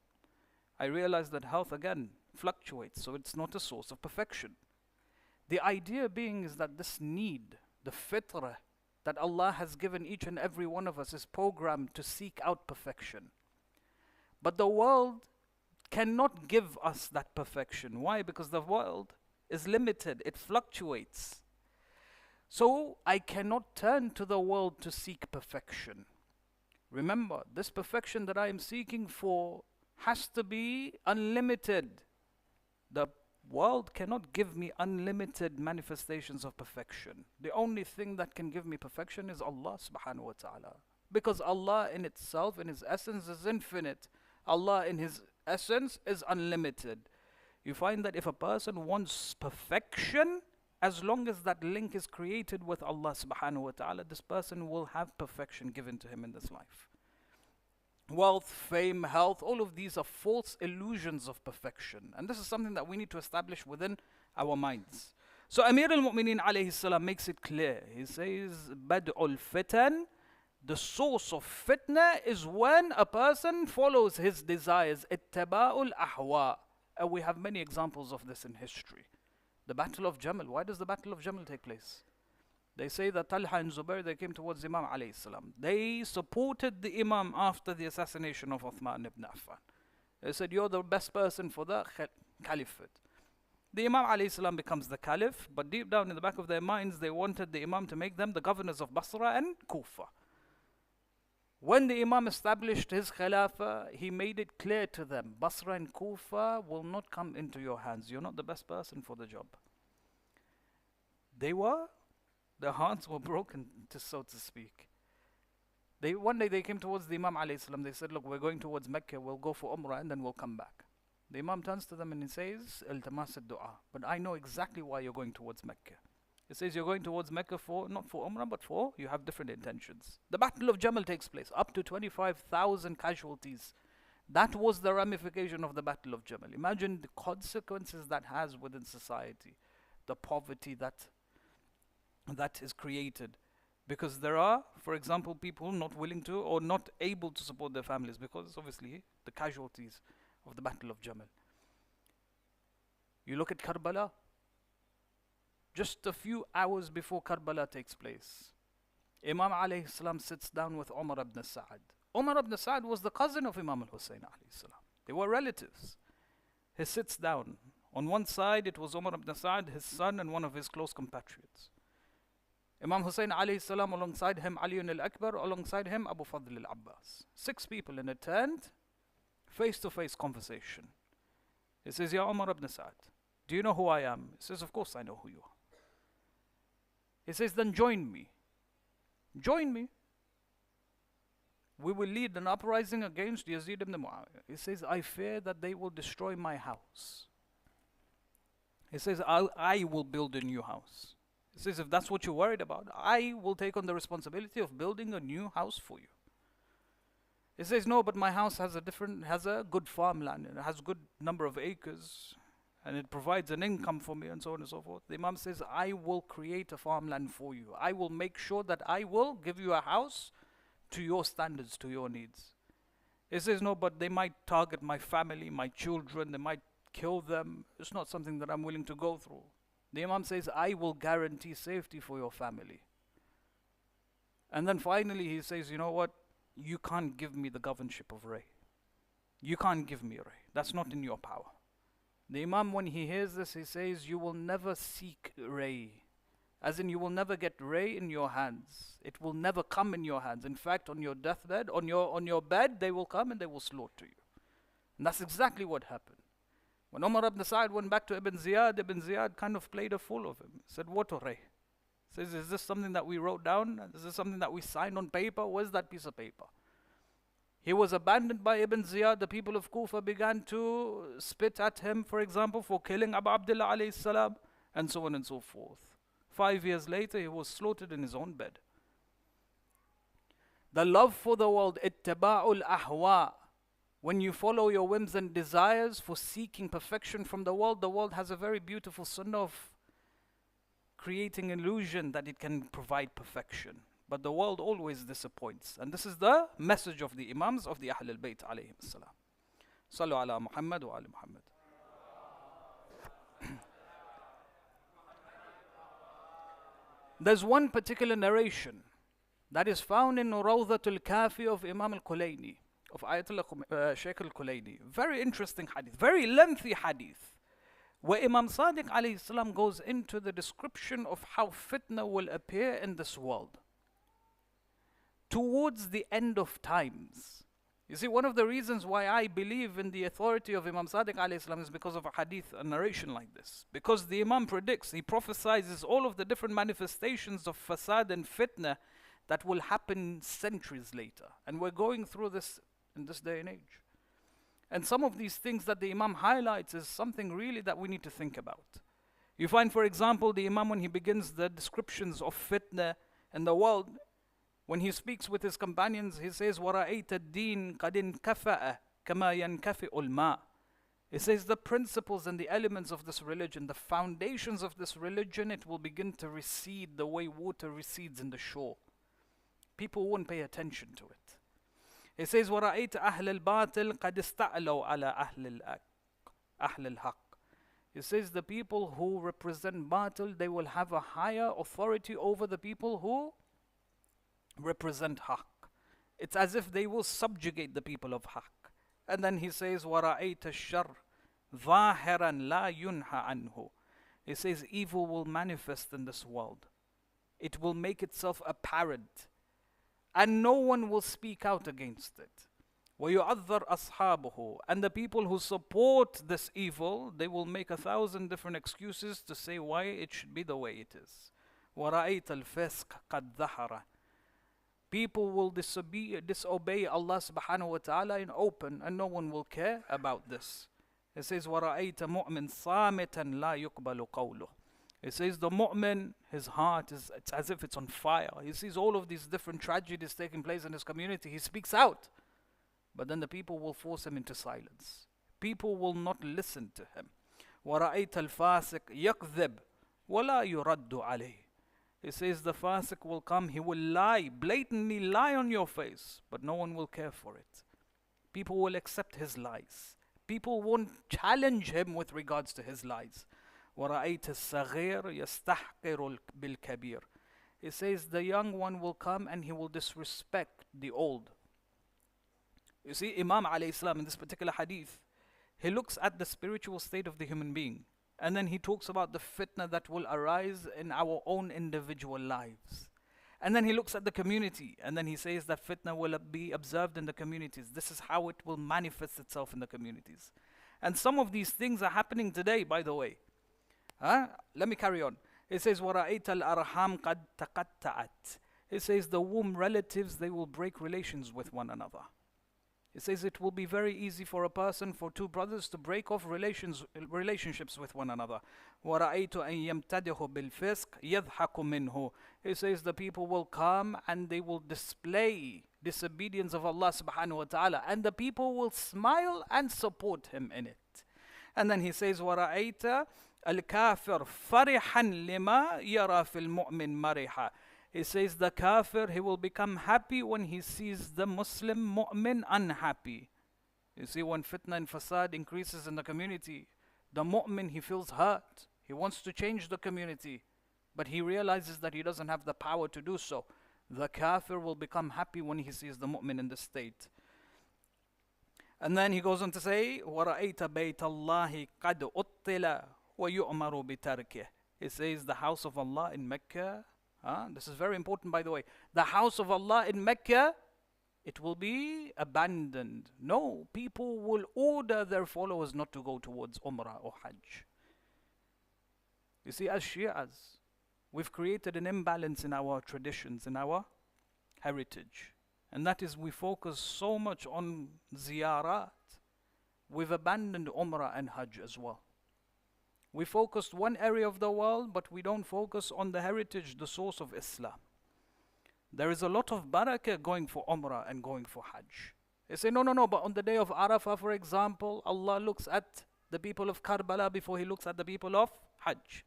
[SPEAKER 4] I realize that health again fluctuates, so it's not a source of perfection. The idea being is that this need, the fitrah that Allah has given each and every one of us is programmed to seek out perfection. But the world cannot give us that perfection. Why? Because the world is limited, it fluctuates. So I cannot turn to the world to seek perfection. Remember, this perfection that I am seeking for has to be unlimited. The world cannot give me unlimited manifestations of perfection. The only thing that can give me perfection is Allah subhanahu wa ta'ala. Because Allah in itself, in His essence, is infinite. Allah in His essence is unlimited. You find that if a person wants perfection, as long as that link is created with Allah subhanahu wa ta'ala, this person will have perfection given to him in this life. Wealth, fame, health, all of these are false illusions of perfection. And this is something that we need to establish within our minds. So Amir al-Mu'mineen alayhi salam makes it clear. He says, Bad'ul fitan, the source of fitna is when a person follows his desires. Ittaba'ul ahwa. And we have many examples of this in history. The Battle of Jamal. Why does the Battle of Jamal take place? They say that Talha and Zubair, they came towards Imam alayhi salam. They supported the Imam after the assassination of Uthman ibn Affan. They said, you're the best person for the caliphate. The Imam alayhi salam becomes the caliph, but deep down in the back of their minds, they wanted the Imam to make them the governors of Basra and Kufa. When the Imam established his Khilafah, he made it clear to them, Basra and Kufa will not come into your hands. You're not the best person for the job. Their hearts were broken, so to speak. One day they came towards the Imam alayhi salam. They said, look, we're going towards Mecca. We'll go for Umrah and then we'll come back. The Imam turns to them and he says, Iltamas ad-du'a. But I know exactly why you're going towards Mecca. He says you're going towards Mecca not for Umrah, but you have different intentions. The Battle of Jamal takes place, up to 25,000 casualties. That was the ramification of the Battle of Jamal. Imagine the consequences that has within society. the poverty that is created. Because there are, for example, people not willing to or not able to support their families because obviously the casualties of the Battle of Jamal. You look at Kerbala, just a few hours before Kerbala takes place, Imam alayhi salam sits down with Umar ibn Sa'ad. Umar ibn Sa'ad was the cousin of Imam al-Husayn alayhi salam. They were relatives. He sits down. On one side it was Umar ibn Sa'ad, his son and one of his close compatriots. Imam Husayn alayhi salam, alongside him Ali al-Akbar, alongside him Abu Fadl al-Abbas. 6 people in a tent, face-to-face conversation. He says, Ya Umar ibn Sa'ad, do you know who I am? He says, of course I know who you are. He says, then join me. Join me. We will lead an uprising against Yazid ibn Muawiyah. He says, I fear that they will destroy my house. He says, I will build a new house. He says, if that's what you're worried about, I will take on the responsibility of building a new house for you. He says, no, but my house has a good farmland, and it has a good number of acres, and it provides an income for me, and so on and so forth. The Imam says, I will create a farmland for you. I will make sure that I will give you a house to your standards, to your needs. He says, no, but they might target my family, my children, they might kill them. It's not something that I'm willing to go through. The Imam says, I will guarantee safety for your family. And then finally he says, you know what? You can't give me the governorship of Ray. You can't give me Ray. That's not in your power. The Imam, when he hears this, he says, you will never seek Ray. As in, you will never get Ray in your hands. It will never come in your hands. In fact, on your deathbed, on your bed, they will come and they will slaughter you. And that's exactly what happened. When Umar ibn Sa'ad went back to Ibn Ziyad kind of played a fool of him. He said, what Ray? He says, is this something that we wrote down? Is this something that we signed on paper? Where's that piece of paper? He was abandoned by Ibn Ziyad. The people of Kufa began to spit at him, for example, for killing Abu Abdullah alayhi salam, and so on and so forth. 5 years later, he was slaughtered in his own bed. The love for the world, ittiba'ul ahwa. When you follow your whims and desires for seeking perfection from the world has a very beautiful sunnah of creating illusion that it can provide perfection. But the world always disappoints. And this is the message of the Imams of the Ahl al-Bayt alayhim as-salam. Sallu ala Muhammad wa ala Muhammad. There's one particular narration that is found in Rawdatul Kafi of Imam al-Kulayni, of Ayatollah Sheikh al-Kulayni. Very interesting hadith, very lengthy hadith, where Imam Sadiq alayhi salam goes into the description of how fitna will appear in this world towards the end of times. You see, one of the reasons why I believe in the authority of Imam Sadiq alayhi salam is because of a hadith, a narration like this. Because the Imam predicts, he prophesies all of the different manifestations of fasad and fitna that will happen centuries later. And we're going through this in this day and age. And some of these things that the Imam highlights is something really that we need to think about. You find, for example, the Imam, when he begins the descriptions of fitna in the world, when he speaks with his companions, he says, وَرَأَيْتَ الدِّينَ قَدْ انْكَفَأَ كَمَا يَنْكَفِئُ الْمَاءِ. He says the principles and the elements of this religion, the foundations of this religion, it will begin to recede the way water recedes in the shore. People won't pay attention to it. He says, وَرَأَيْتَ أَهْلَ الْبَاطِلِ قَدْ اسْتَعْلَوْا عَلَى أَهْلِ الْحَقِّ. He says the people who represent batil, they will have a higher authority over the people who represent haqq. It's as if they will subjugate the people of haqq. And then he says, وَرَأَيْتَ الشَّرِّ ظَاهِرًا لَا يُنْهَ عَنْهُ. He says evil will manifest in this world. It will make itself apparent. And no one will speak out against it. وَيُعَذَّرْ أَصْحَابُهُ. And the people who support this evil, they will make 1,000 different excuses to say why it should be the way it is. وَرَأَيْتَ الْفِسْقَ قَدْ ظَهَرَ. People will disobey Allah subhanahu wa ta'ala in open, and no one will care about this. It says, وَرَأَيْتَ مُؤْمِنْ صَامِتًا لَا يُقْبَلُ قَوْلُهُ. It says the mu'min, his heart it's as if it's on fire. He sees all of these different tragedies taking place in his community. He speaks out. But then the people will force him into silence. People will not listen to him. وَرَأَيْتَ الْفَاسِقِ يَكْذِبْ وَلَا يُرَدُّ عَلَيْهِ. He says the fasiq will come, he will lie, blatantly lie on your face, but no one will care for it. People will accept his lies. People won't challenge him with regards to his lies. وَرَأَيْتَ الصَّغِيرَ يَسْتَحْقِرُ بِالْكَبِيرِ. He says the young one will come and he will disrespect the old. You see, Imam alayhi salam in this particular hadith, he looks at the spiritual state of the human being. And then he talks about the fitna that will arise in our own individual lives. And then he looks at the community. And then he says that fitna will be observed in the communities. This is how it will manifest itself in the communities. And some of these things are happening today, by the way. Let me carry on. It says, وَرَأَيْتَ الْأَرْحَامَ قَدْ تَقَطَّعَتْ. It says the womb relatives, they will break relations with one another. It says it will be very easy for a person, for two brothers to break off relationships with one another. وَرَأَيْتُ أَن يَمْتَدِهُ بِالْفِسْقِ يَضْحَكُ مِنْهُ. It says the people will come and they will display disobedience of Allah subhanahu wa ta'ala, and the people will smile and support him in it. And then he says, وَرَأَيْتَ الْكَافِرْ فَرِحًا لِمَا يَرَى فِي الْمُؤْمِنِ مَرِحًا. He says the kafir, he will become happy when he sees the Muslim mu'min unhappy. You see, when fitna and fasad increases in the community, the mu'min, he feels hurt. He wants to change the community, but he realizes that he doesn't have the power to do so. The kafir will become happy when he sees the mu'min in this state. And then he goes on to say, وَرَأَيْتَ بَيْتَ اللَّهِ قَدْ أُطِّلَ وَيُؤْمَرُ بِتَرْكِهِ. He says the house of Allah in Mecca, this is very important, by the way. The house of Allah in Mecca, it will be abandoned. No, people will order their followers not to go towards Umrah or Hajj. You see, as Shias, we've created an imbalance in our traditions, in our heritage. And that is, we focus so much on ziyarat. We've abandoned Umrah and Hajj as well. We focused one area of the world, but we don't focus on the heritage, the source of Islam. There is a lot of barakah going for Umrah and going for Hajj. They say, no, but on the day of Arafah, for example, Allah looks at the people of Kerbala before he looks at the people of Hajj.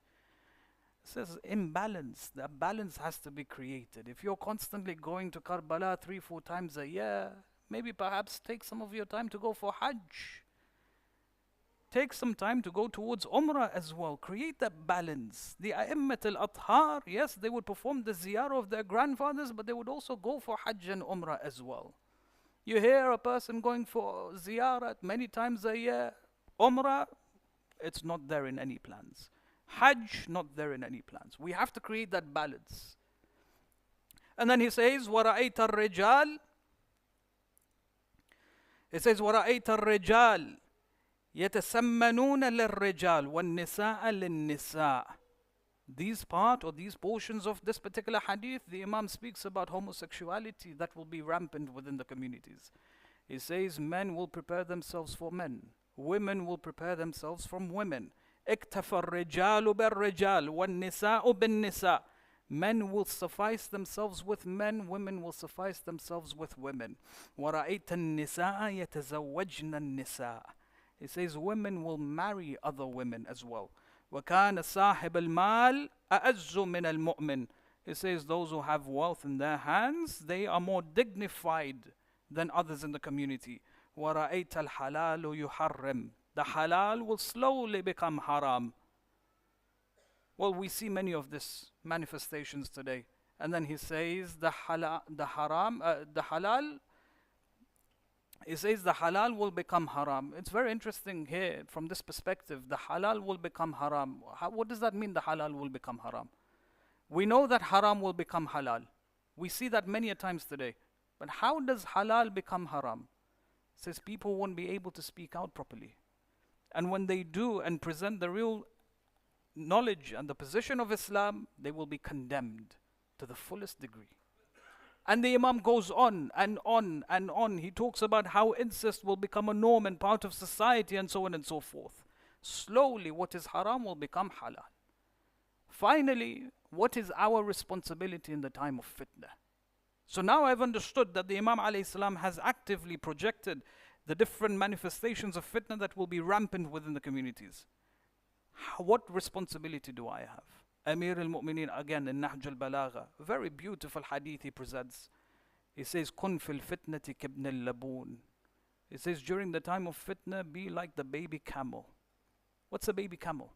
[SPEAKER 4] It says imbalance. The balance has to be created. If you're constantly going to Kerbala 3-4 times a year, maybe perhaps take some of your time to go for Hajj. Take some time to go towards Umrah as well. Create that balance. The A'immat al-Athar, yes, they would perform the ziyarah of their grandfathers, but they would also go for Hajj and Umrah as well. You hear a person going for ziyarah many times a year. Umrah, it's not there in any plans. Hajj, not there in any plans. We have to create that balance. And then he says, وَرَأَيْتَ الرِّجَالِ. It says, وَرَأَيْتَ الرِّجَالِ يَتَسَمَّنُونَ لِلرِّجَالِ وَالنِّسَاءَ لِلنِّسَاءِ. These portions of this particular hadith, the Imam speaks about homosexuality that will be rampant within the communities. He says men will prepare themselves for men. Women will prepare themselves from women. اكتفى الرجال بالرجال والنساء بالنساء. Men will suffice themselves with men, women will suffice themselves with women. وَرَأَيْتَ النِّسَاءَ يَتَزَوَّجْنَ النِّسَاءَ. He says women will marry other women as well. وَكَانَ صَاحِبَ الْمَالِ أَعَزُّ مِنَ الْمُؤْمِنِ. He says those who have wealth in their hands, they are more dignified than others in the community. وَرَأَيْتَ الْحَلَالُ يُحَرِّمُ. The halal will slowly become haram. Well, we see many of these manifestations today. And then he says the halal, he says the halal will become haram. It's very interesting here from this perspective. The halal will become haram. What does that mean, the halal will become haram? We know that haram will become halal. We see that many a times today. But how does halal become haram? It says people won't be able to speak out properly. And when they do and present the real knowledge and the position of Islam, they will be condemned to the fullest degree. And the Imam goes on and on and on. He talks about how incest will become a norm and part of society and so on and so forth. Slowly, what is haram will become halal. Finally, what is our responsibility in the time of fitna? So now I've understood that the Imam alayhi salam has actively projected the different manifestations of fitna that will be rampant within the communities. What responsibility do I have? Amir al-Mu'mineen, again in Nahj al-Balagha, a very beautiful hadith he presents. He says, Kun fil fitnati kibn al-laboon. He says, during the time of fitna, be like the baby camel. What's a baby camel?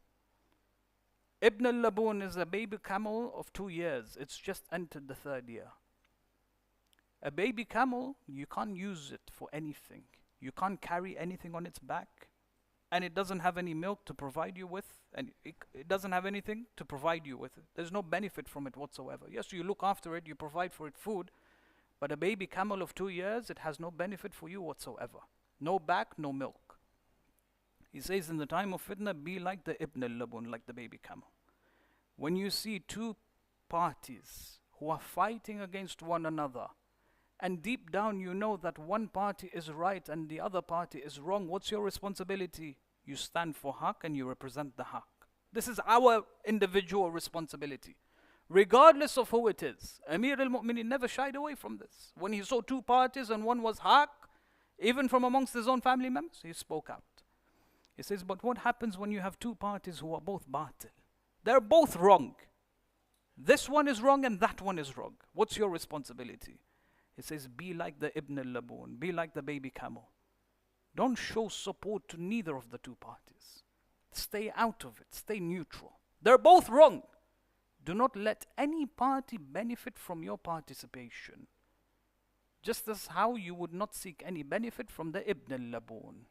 [SPEAKER 4] Ibn al-Laboon is a baby camel of 2 years. It's just entered the 3rd year. A baby camel, you can't use it for anything. You can't carry anything on its back. And it doesn't have any milk to provide you with. And it doesn't have anything to provide you with. There's no benefit from it whatsoever. Yes, you look after it, you provide for it food. But a baby camel of 2 years, it has no benefit for you whatsoever. No back, no milk. He says in the time of fitna, be like the Ibn al-Laboon, like the baby camel. When you see two parties who are fighting against one another, and deep down you know that one party is right and the other party is wrong, what's your responsibility? You stand for haqq and you represent the haqq. This is our individual responsibility. Regardless of who it is. Amir al-Mu'mineen never shied away from this. When he saw two parties and one was haqq, even from amongst his own family members, he spoke out. He says, but what happens when you have two parties who are both batil? They're both wrong. This one is wrong and that one is wrong. What's your responsibility? He says, be like the Ibn al-Laboon, be like the baby camel. Don't show support to neither of the two parties. Stay out of it, stay neutral. They're both wrong. Do not let any party benefit from your participation. Just as how you would not seek any benefit from the Ibn al-Laboon.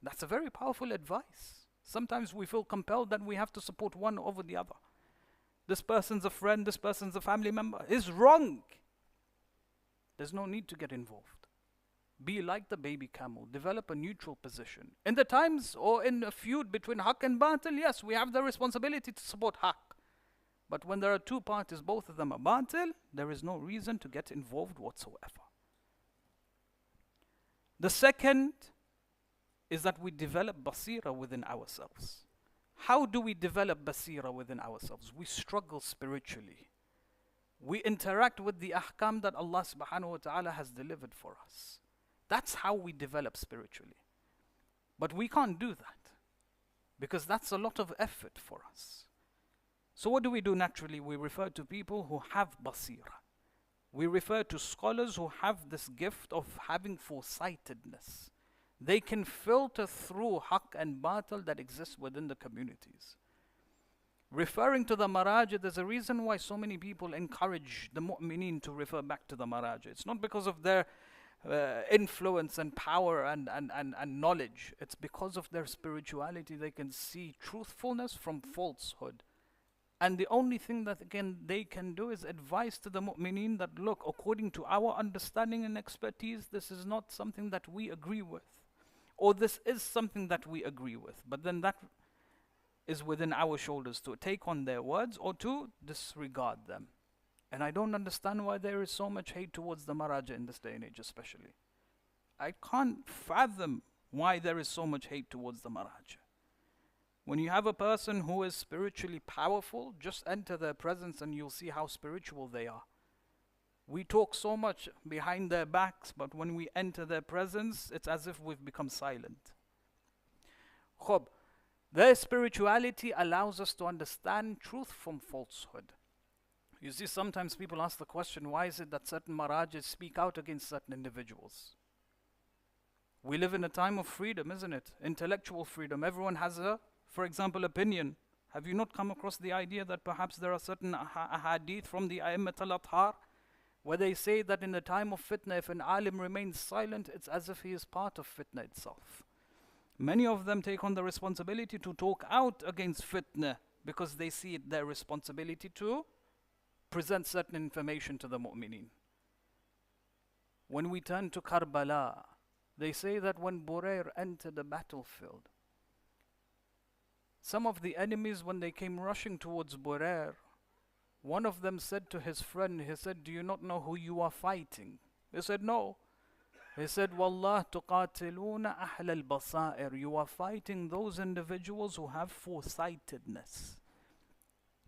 [SPEAKER 4] That's a very powerful advice. Sometimes we feel compelled that we have to support one over the other. This person's a friend, this person's a family member. Is wrong. There's no need to get involved. Be like the baby camel. Develop a neutral position. In the times or in a feud between haqq and batil, yes, we have the responsibility to support haqq. But when there are two parties, both of them are batil, there is no reason to get involved whatsoever. The second is that we develop basira within ourselves. How do we develop basira within ourselves? We struggle spiritually. We interact with the ahkam that Allah subhanahu wa ta'ala has delivered for us. That's how we develop spiritually. But we can't do that because that's a lot of effort for us. So what do we do naturally? We refer to people who have basira. We refer to scholars who have this gift of having foresightedness. They can filter through haqq and batil that exists within the communities. Referring to the marajah, there's a reason why so many people encourage the mu'mineen to refer back to the marajah. It's not because of their influence and power and knowledge. It's because of their spirituality. They can see truthfulness from falsehood. And the only thing that they can do is advise to the mu'mineen that, look, according to our understanding and expertise, this is not something that we agree with. Or this is something that we agree with. But then that is within our shoulders to take on their words or to disregard them. And I don't understand why there is so much hate towards the marajah in this day and age especially. I can't fathom why there is so much hate towards the marajah. When you have a person who is spiritually powerful, just enter their presence and you'll see how spiritual they are. We talk so much behind their backs, but when we enter their presence, it's as if we've become silent. Khob, their spirituality allows us to understand truth from falsehood. You see, sometimes people ask the question, why is it that certain marajahs speak out against certain individuals? We live in a time of freedom, isn't it? Intellectual freedom. Everyone has a, for example, opinion. Have you not come across the idea that perhaps there are certain hadith from the A'immat al-Athhar where they say that in the time of fitna, if an alim remains silent, it's as if he is part of fitna itself. Many of them take on the responsibility to talk out against fitna because they see it their responsibility to present certain information to the mu'mineen. When we turn to Kerbala, they say that when Burair entered the battlefield, some of the enemies, when they came rushing towards Burair, one of them said to his friend, he said, do you not know who you are fighting? He said, no. He said, Wallah tuqatiluna ahl al-basair. You are fighting those individuals who have foresightedness.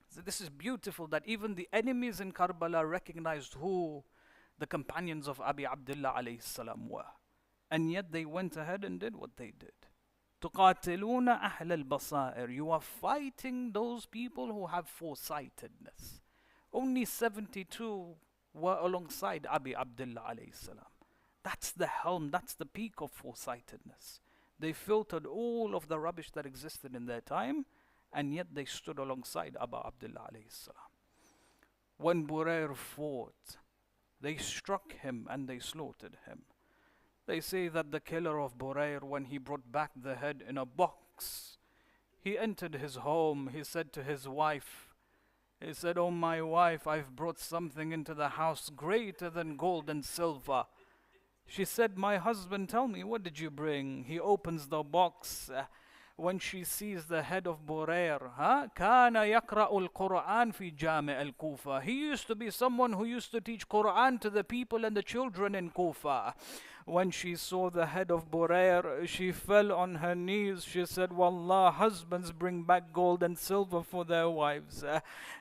[SPEAKER 4] So this is beautiful that even the enemies in Kerbala recognized who the companions of Abi Abdullah alayhi salam were. And yet they went ahead and did what they did. تقاتلون أهل البصائر. You are fighting those people who have foresightedness. Only 72 were alongside Abi Abdullah alayhi salam. That's the helm, that's the peak of foresightedness. They filtered all of the rubbish that existed in their time, and yet they stood alongside Abu Abdullah alayhi salam. When Burair fought, they struck him and they slaughtered him. They say that the killer of Burair, when he brought back the head in a box, he entered his home, he said to his wife, he said, "Oh my wife, I've brought something into the house greater than gold and silver." She said, "My husband, tell me, what did you bring?" He opens the box. When she sees the head of Burair, كان يقرأ القرآن في جامع الكوفة. He used to be someone who used to teach Quran to the people and the children in Kufa. When she saw the head of Burair, she fell on her knees. She said, "Wallah, husbands bring back gold and silver for their wives.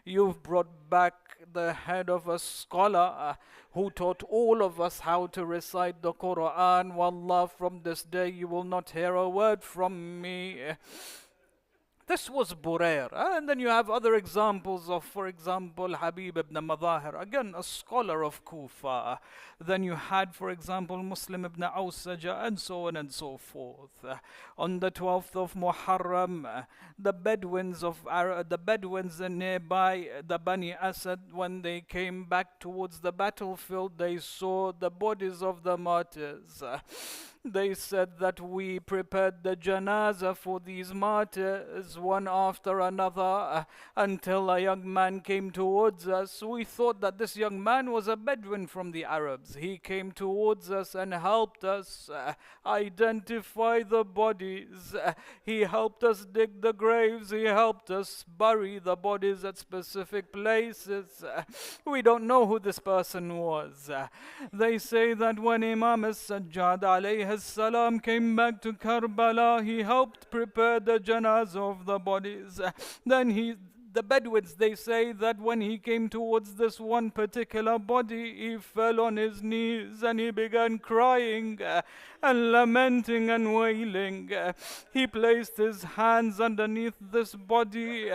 [SPEAKER 4] You've brought back the head of a scholar who taught all of us how to recite the Quran. Wallah, from this day you will not hear a word from me." This was Burair. And then you have other examples of, for example, Habib ibn Madahir, again a scholar of Kufa. Then you had, for example, Muslim ibn Awsaja, and so on and so forth. On the 12th of Muharram, the Bedouins nearby, the Bani Asad, when they came back towards the battlefield, they saw the bodies of the martyrs. They said that we prepared the janazah for these martyrs one after another until a young man came towards us. We thought that this young man was a Bedouin from the Arabs. He came towards us and helped us identify the bodies. He helped us dig the graves. He helped us bury the bodies at specific places. We don't know who this person was. They say that when Imam as-Sajjad alayhi salam came back to Kerbala, he helped prepare the janazah of the bodies. Then the Bedouins, they say that when he came towards this one particular body, he fell on his knees and he began crying and lamenting and wailing. He placed his hands underneath this body.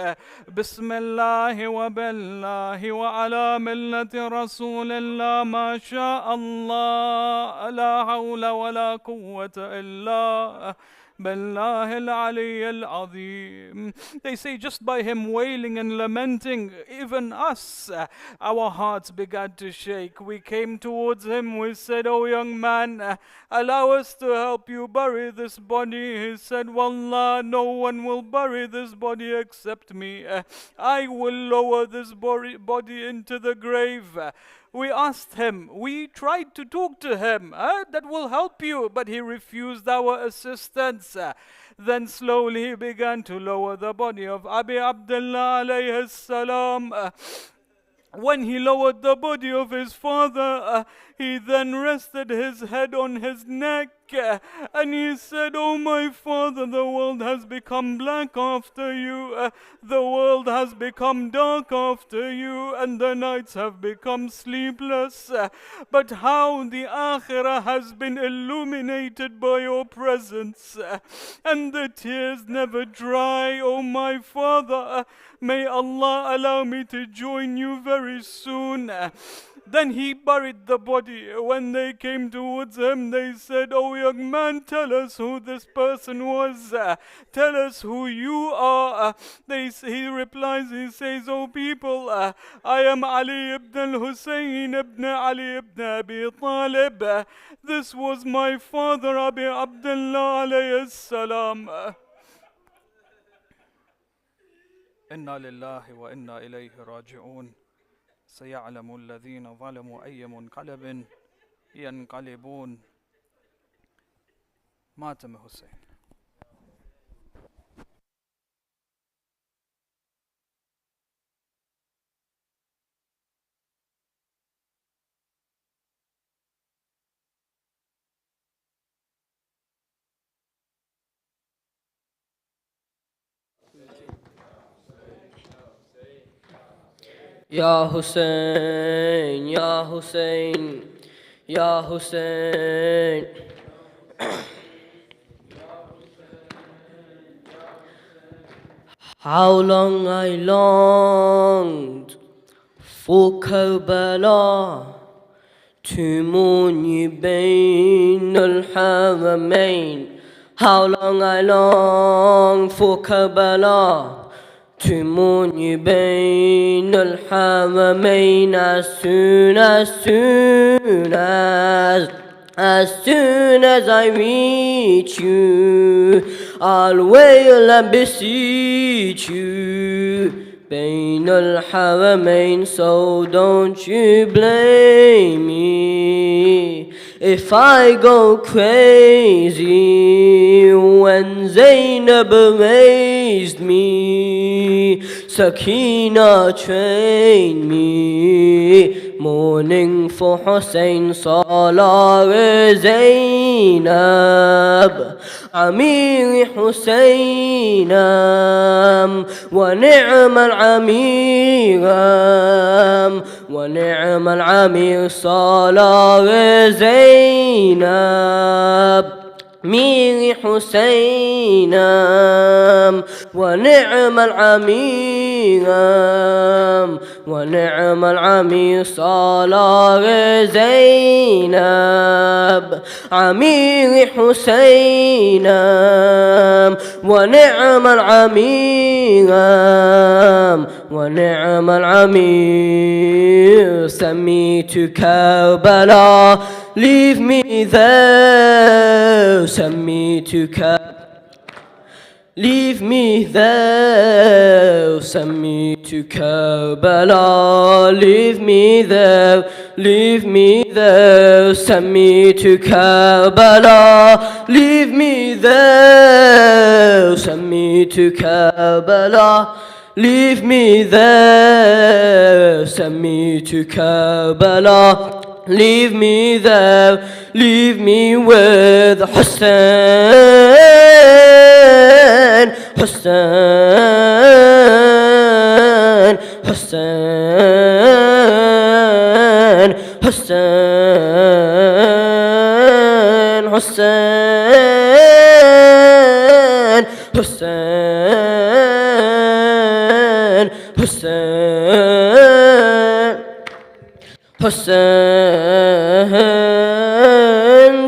[SPEAKER 4] Bismillah wa billahi wa ala millati rasulillah ma sha Allah la hawla wa la quwwata illa Billah al-Ali al-Azim. They say just by him wailing and lamenting, even us, our hearts began to shake. We came towards him, we said, "Oh young man, allow us to help you bury this body." He said, "Wallah, no one will bury this body except me. I will lower this body into the grave." We asked him, we tried to talk to him, that will help you, but he refused our assistance. Then slowly he began to lower the body of Abi Abdullah alayhi salam. When he lowered the body of his father, he then rested his head on his neck and he said, "Oh my father, the world has become black after you, the world has become dark after you, and the nights have become sleepless. But how the akhirah has been illuminated by your presence, and the tears never dry. Oh my father, may Allah allow me to join you very soon." Then he buried the body. When they came towards him, they said, "Oh young man, tell us who this person was. Tell us who you are." He replies, he says, "Oh people, I am Ali ibn Husayn ibn Ali ibn Abi Talib. This was my father, Abi Abdullah alayhi salam." Inna lillahi wa inna ilayhi raji'un. سيعلم الذين ظلموا أي منقلب ينقلبون. ماتم حسين.
[SPEAKER 2] Ya Husayn, Ya Husayn, Ya Husayn. How long I longed for Kerbala to mourn you bain al-Haramain. How long I longed for Kerbala to mourn you bain al-Haramain. As soon as I reach you, I'll wail and beseech you, Bain al-Haramain, so don't you blame me if I go crazy when Zainab raised me, Sakina trained me, mourning for Husayn, Salar Zainab, Amir Husayn, ونعم العمير ونعم العمير صلاة زينب مير حسين ونعم العمير ونعم العمير صلاة زينب عمير حسين ونعم العمير ونعم العمير سميت كربلا leave me there سميت leave me there سميت كربلا leave me there leave me there سميت كربلا leave me there سميت كربلا leave me there سميت كربلا leave me there leave me with Husayn Husayn Husayn Husayn Husayn Husayn Husayn Husayn,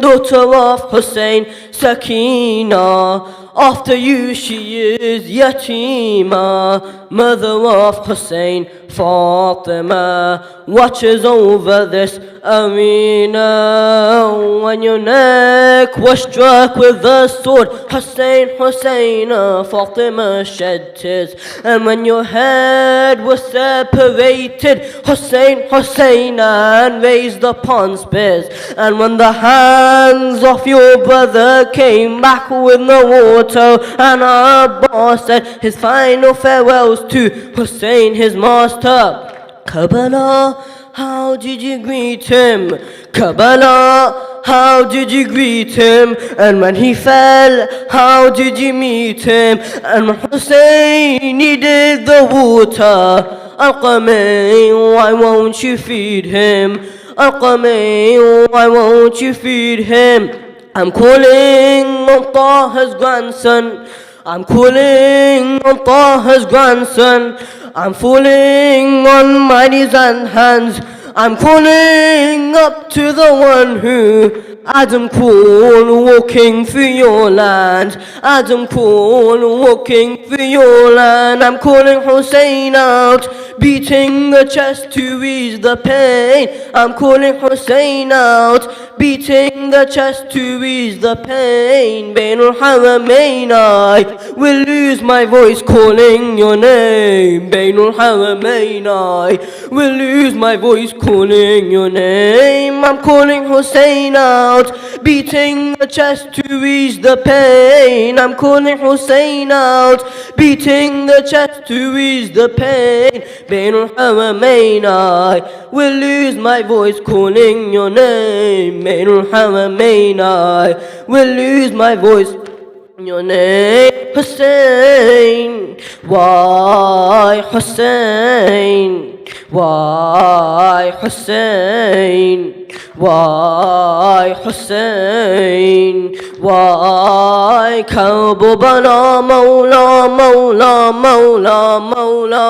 [SPEAKER 2] daughter of Husayn, Sakina, after you she is Yatima, mother of Husayn, Fatima, watches over this arena. When your neck was struck with the sword, Husayn, Husayn, Fatima shed tears. And when your head was separated, Husayn, Husayn, and raised upon spears. And when the hands of your brother came back with no water, and Abbas said his final farewells to Husayn, his master, Kerbala, how did you greet him? Kerbala, how did you greet him? And when he fell, how did you meet him? And when Husayn needed the water, Al-Qamay, why won't you feed him? Al-Qamay, why won't you feed him? I'm calling on Taha's grandson. I'm calling on Taha's grandson. I'm falling on my knees and hands. I'm calling up to the one who Adam called, walking through your land. Adam called, walking through your land. I'm calling Husayn out, beating the chest to ease the pain. I'm calling Husayn out, beating the chest to ease the pain. Bain al-Haramain, I will lose my voice calling your name. Bain al-Haramain, I will lose my voice calling your name. I'm calling Husayn out, beating the chest to ease the pain. I'm calling Husayn out, beating the chest to ease the pain. Bain al-Haramain, I will lose my voice calling your name. Bain al-Haramain, I will lose my voice your name. Husayn, why Husayn? Why Husayn? Why Husayn? Why Kerbala? Mawla, Mawla, Mawla, Mawla.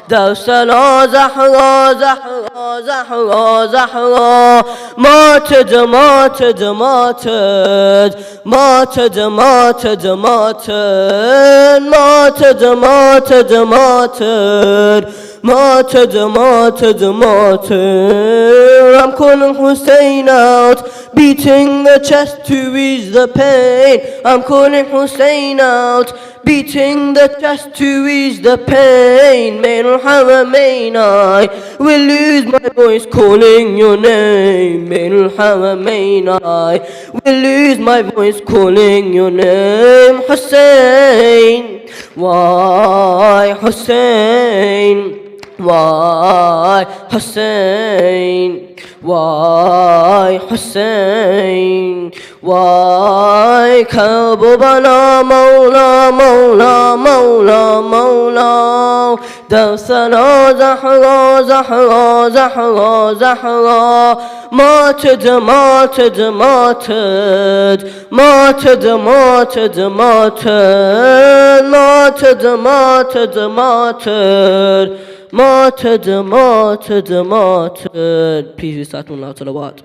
[SPEAKER 2] Dawsala, Zahra, Zahra, Zahra, Zahra. Martyred, martyred, martyred. Martyred, martyred, martyred. Martyred, martyred, martyred. Martyred, martyred, martyred. I'm calling Husayn out, beating the chest to ease the pain. I'm calling Husayn out, beating the chest to ease the pain. Main al-Haramain, I will lose my voice calling your name. Main al-Haramain, I will lose my voice calling your name. Husayn, why Husayn? Why Husayn? Why Husayn? Why Kerbala? Mawla, Mawla, Mawla, Mawla. Dawsala, Zahra, Zahra, Zahra, Zahra. Martyred, martyred, martyred. Martyred, martyred, martyred. Martyred, martyred, martyred. Martyred, martyred, martyred. Please recite Allah salawat.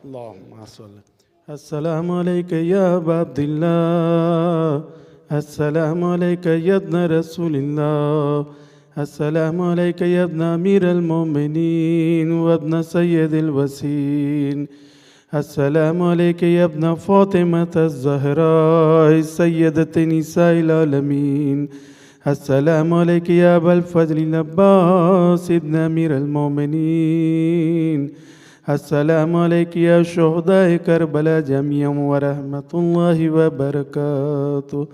[SPEAKER 5] اللهم صل. السلام عليك يا أبا عبد الله. السلام عليك يا ابن رسول الله. السلام عليك يا ابن أمير المؤمنين وابن سيد الوسيل. السلام عليك يا ابن فاطمة الزهراء سيدة نساء العالمين. السلام عليك يا أبا الفضل العباس ابن أمير المؤمنين. السلام عليك يا شهداء كربلاء جميعا ورحمة الله وبركاته.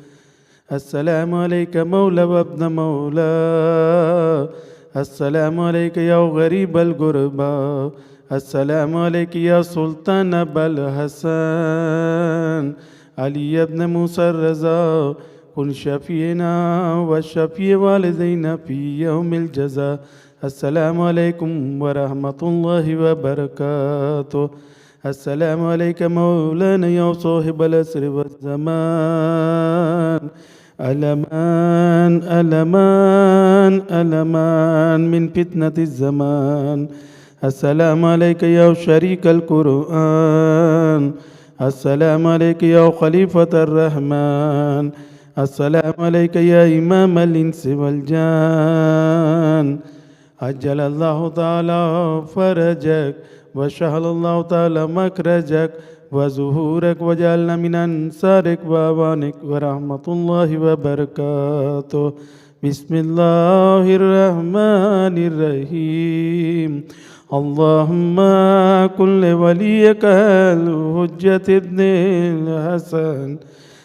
[SPEAKER 5] السلام عليك مولى وابن مولى. السلام عليك يا غريب الغرباء. السلام عليك يا سلطان أبا الحسن علي بن موسى الرضا. كن شفينا وشفي والدينا في يوم الجزاء. السلام عليكم ورحمة الله وبركاته. السلام عليك مولانا يا صاحب العصر والزمان. ألمان ألمان ألمان من فتنة الزمان. السلام عليك يا شريك القرآن. السلام عليك يا خليفة الرحمن. السلام عليك يا إمام الإنس والجان. عجل الله تعالى فرجك وشهل الله تعالى مخرجك وظهورك وجعلنا من أنصارك وأعوانك ورحمة الله وبركاته. بسم الله الرحمن الرحيم. اللهم كن لوليك الحجة ابن الحسن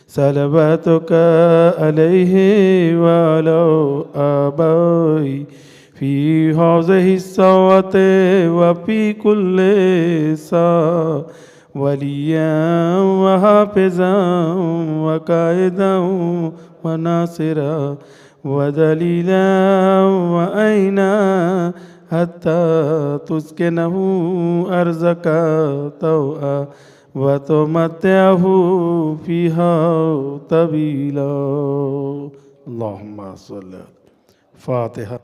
[SPEAKER 5] صلواتك عليه وعلى آبائه في هذه الساعة وفي كل ساعة وليا وحافظا وقائدا وناصرا ودليلا وأينا حتى تسكنه أرزك طوعا وتمتعه فيها طويلا. اللهم صل. فاتحة.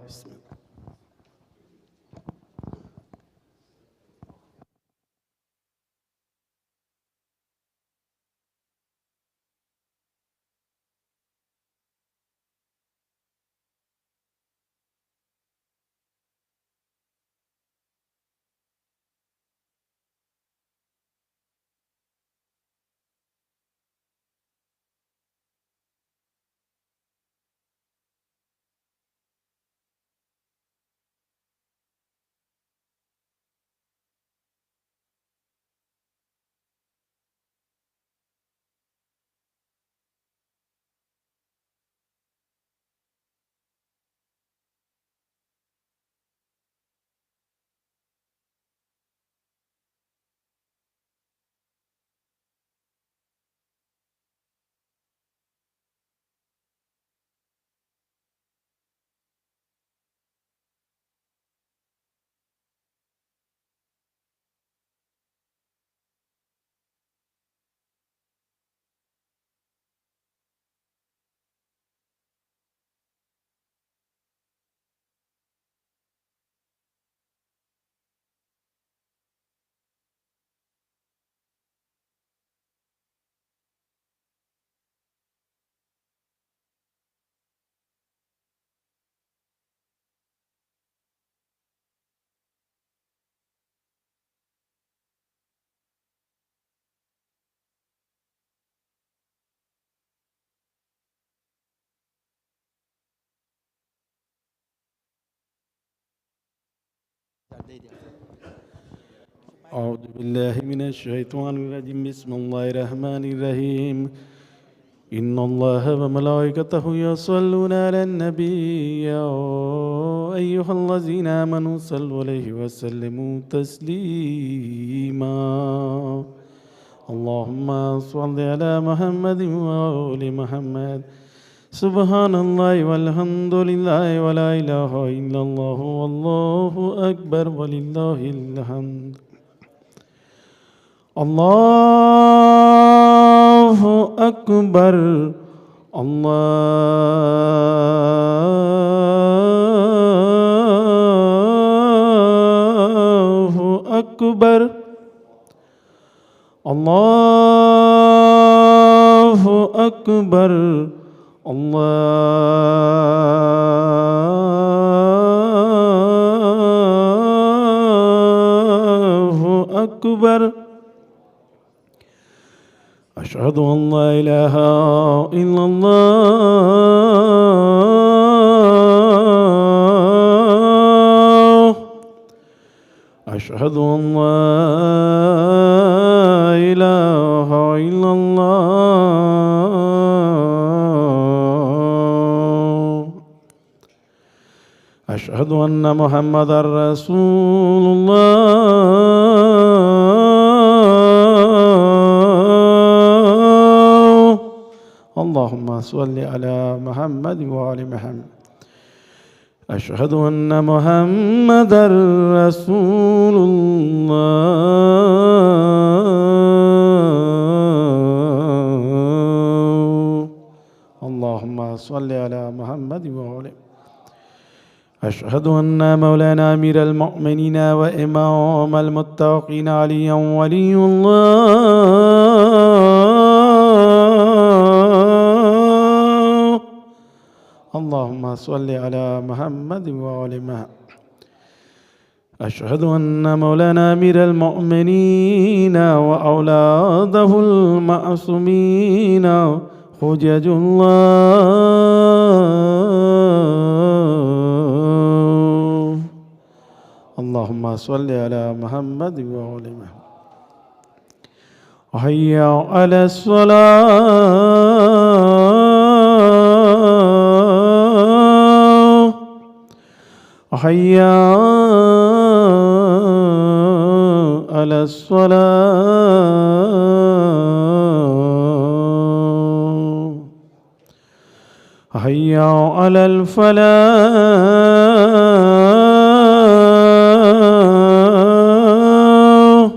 [SPEAKER 5] أعوذ بالله من الشيطان الرجيم بسم الله الرحمن الرحيم إن الله وملائكته يصلون على النبي يا أيها الذين آمنوا صلوا عليه وسلموا تسليما اللهم صل على محمد وآل محمد سبحان الله والحمد لله ولا إله إلا الله والله أكبر ولله الحمد الله أكبر الله أكبر الله أكبر الله أكبر أشهد أن لا إله إلا الله أشهد أن لا إله إلا الله أشهد أن محمدا رسول الله اللهم صل على محمد وآل محمد أشهد أن محمدا رسول الله اللهم صل على محمد وآل أشهد أن مولانا أمير المؤمنين وإمام المتقين عليا ولي الله اللهم صل على محمد وآل محمد أشهد أن مولانا أمير المؤمنين وأولاده المعصومين حجج الله اللهم صل على محمد وآل محمد حي على الصلاة حي على الصلاة حي على الفلاح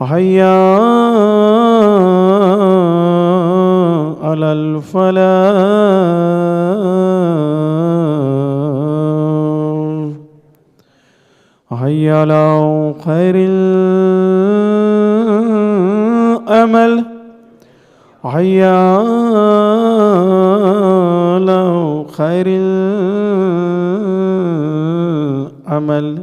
[SPEAKER 5] حي على الفلاح حي على خير الأمل حي على خير العمل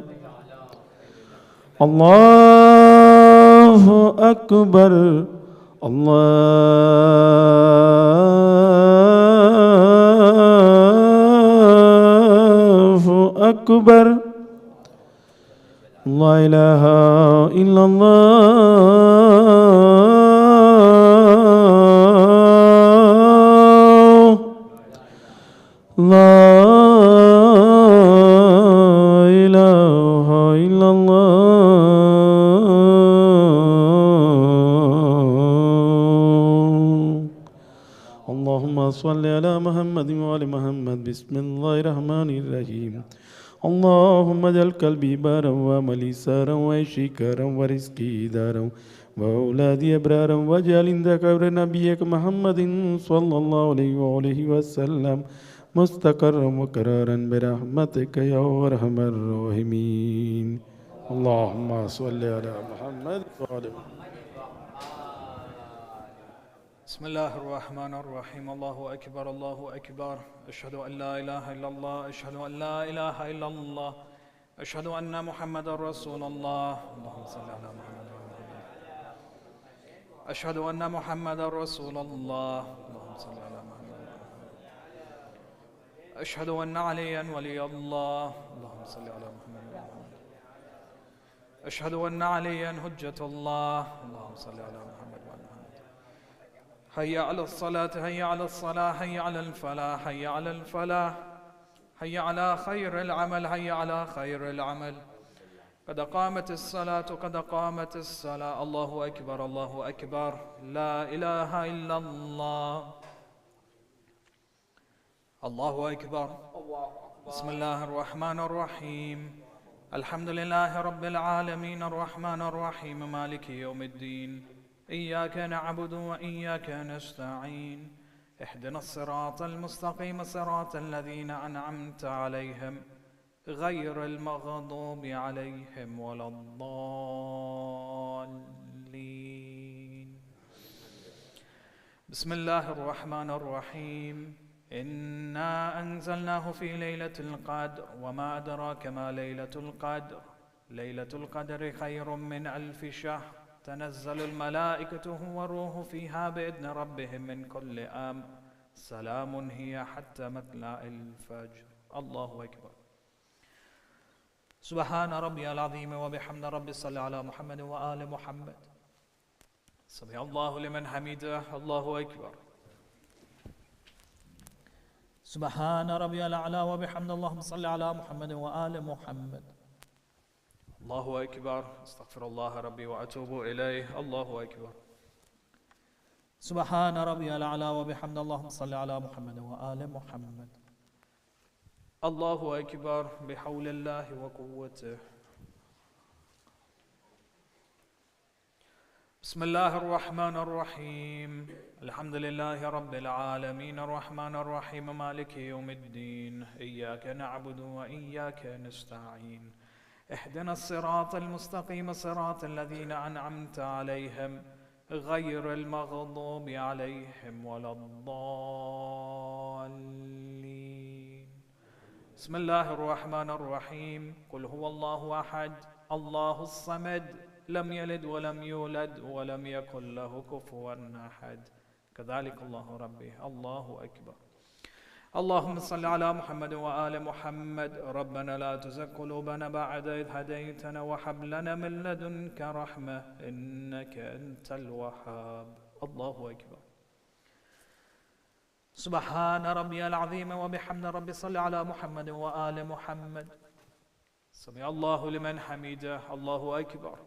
[SPEAKER 5] الله أكبر الله أكبر لا إله إلا الله لا إله إلا الله اللهم صل على محمد وآل محمد بسم الله الرحمن الرحيم اللهم اجعل قلبي بارا وعملي سارا وعيشي كارا ورزقي دارا وأولادي أبرارا واجعل عند قبر نبيك محمد صلى الله عليه وآله وسلم مستقرا وقرارا برحمتك يا أرحم الراحمين اللهم صل على محمد وآل محمد
[SPEAKER 4] بسم الله الرحمن الرحيم الله أكبر الله أكبر أشهد أن لا إله إلا الله أشهد أن لا إله إلا الله أشهد أن محمد رسول الله اللهم صل على محمد أشهد أن محمد رسول الله اللهم صل على محمد أشهد أن عليا ولي الله اللهم صل على محمد أشهد أن عليا حجة الله. اللهم صل على محمد وعلى محمد. هيا على الصلاة، هيا على الصلاة، هيا على الفلاح، هيا على الفلاح، هيا على خير العمل، هيا على خير العمل. قد قامت الصلاة، قد قامت الصلاة. الله أكبر، الله أكبر، لا إله إلا الله. الله أكبر. بسم الله الرحمن الرحيم. الحمد لله رب العالمين، الرحمن الرحيم، مالك يوم الدين. إياك نعبد وإياك نستعين. اهدنا الصراط المستقيم، صراط الذين أنعمت عليهم غير المغضوب عليهم ولا الضالين. بسم الله الرحمن الرحيم. إنا أنزلناه في ليلة القدر، وما أدراك ما ليلة القدر. ليلة القدر خير من 1000 شهر. تنزل الملائكة والروح فيها بإذن ربهم من كل أمر. سلام هي حتى مطلع الفجر. الله أكبر. سبحان ربي العظيم وبحمد ربي. صل على محمد وآل محمد. سمع الله لمن حمده. الله أكبر. سبحان ربي الأعلى وبحمد. اللهم صل على محمد وآل محمد. الله أكبر. استغفر الله ربي وأتوب إليه. الله أكبر. سبحان ربي الأعلى وبحمد. اللهم صل على محمد وآل محمد. الله أكبر. بحول الله وقوته. بسم الله الرحمن الرحيم. الحمد لله رب العالمين، الرحمن الرحيم، مالك يوم الدين. إياك نعبد وإياك نستعين. اهدنا الصراط المستقيم، صراط الذين أنعمت عليهم غير المغضوب عليهم ولا الضالين. بسم الله الرحمن الرحيم. قل هو الله أحد، الله الصمد، لم يلد ولم يولد ولم يكن له كفوا أحد. كذلك الله ربي. الله أكبر. اللهم صل على محمد وآل محمد. ربنا لا تزغ قلوبنا بعد إذ هديتنا وهب لنا من لدنك رحمة إنك أنت الوهاب. الله أكبر. سبحان ربي العظيم وبحمد ربي. صل على محمد وآل محمد. سمع الله لمن حمده. الله أكبر.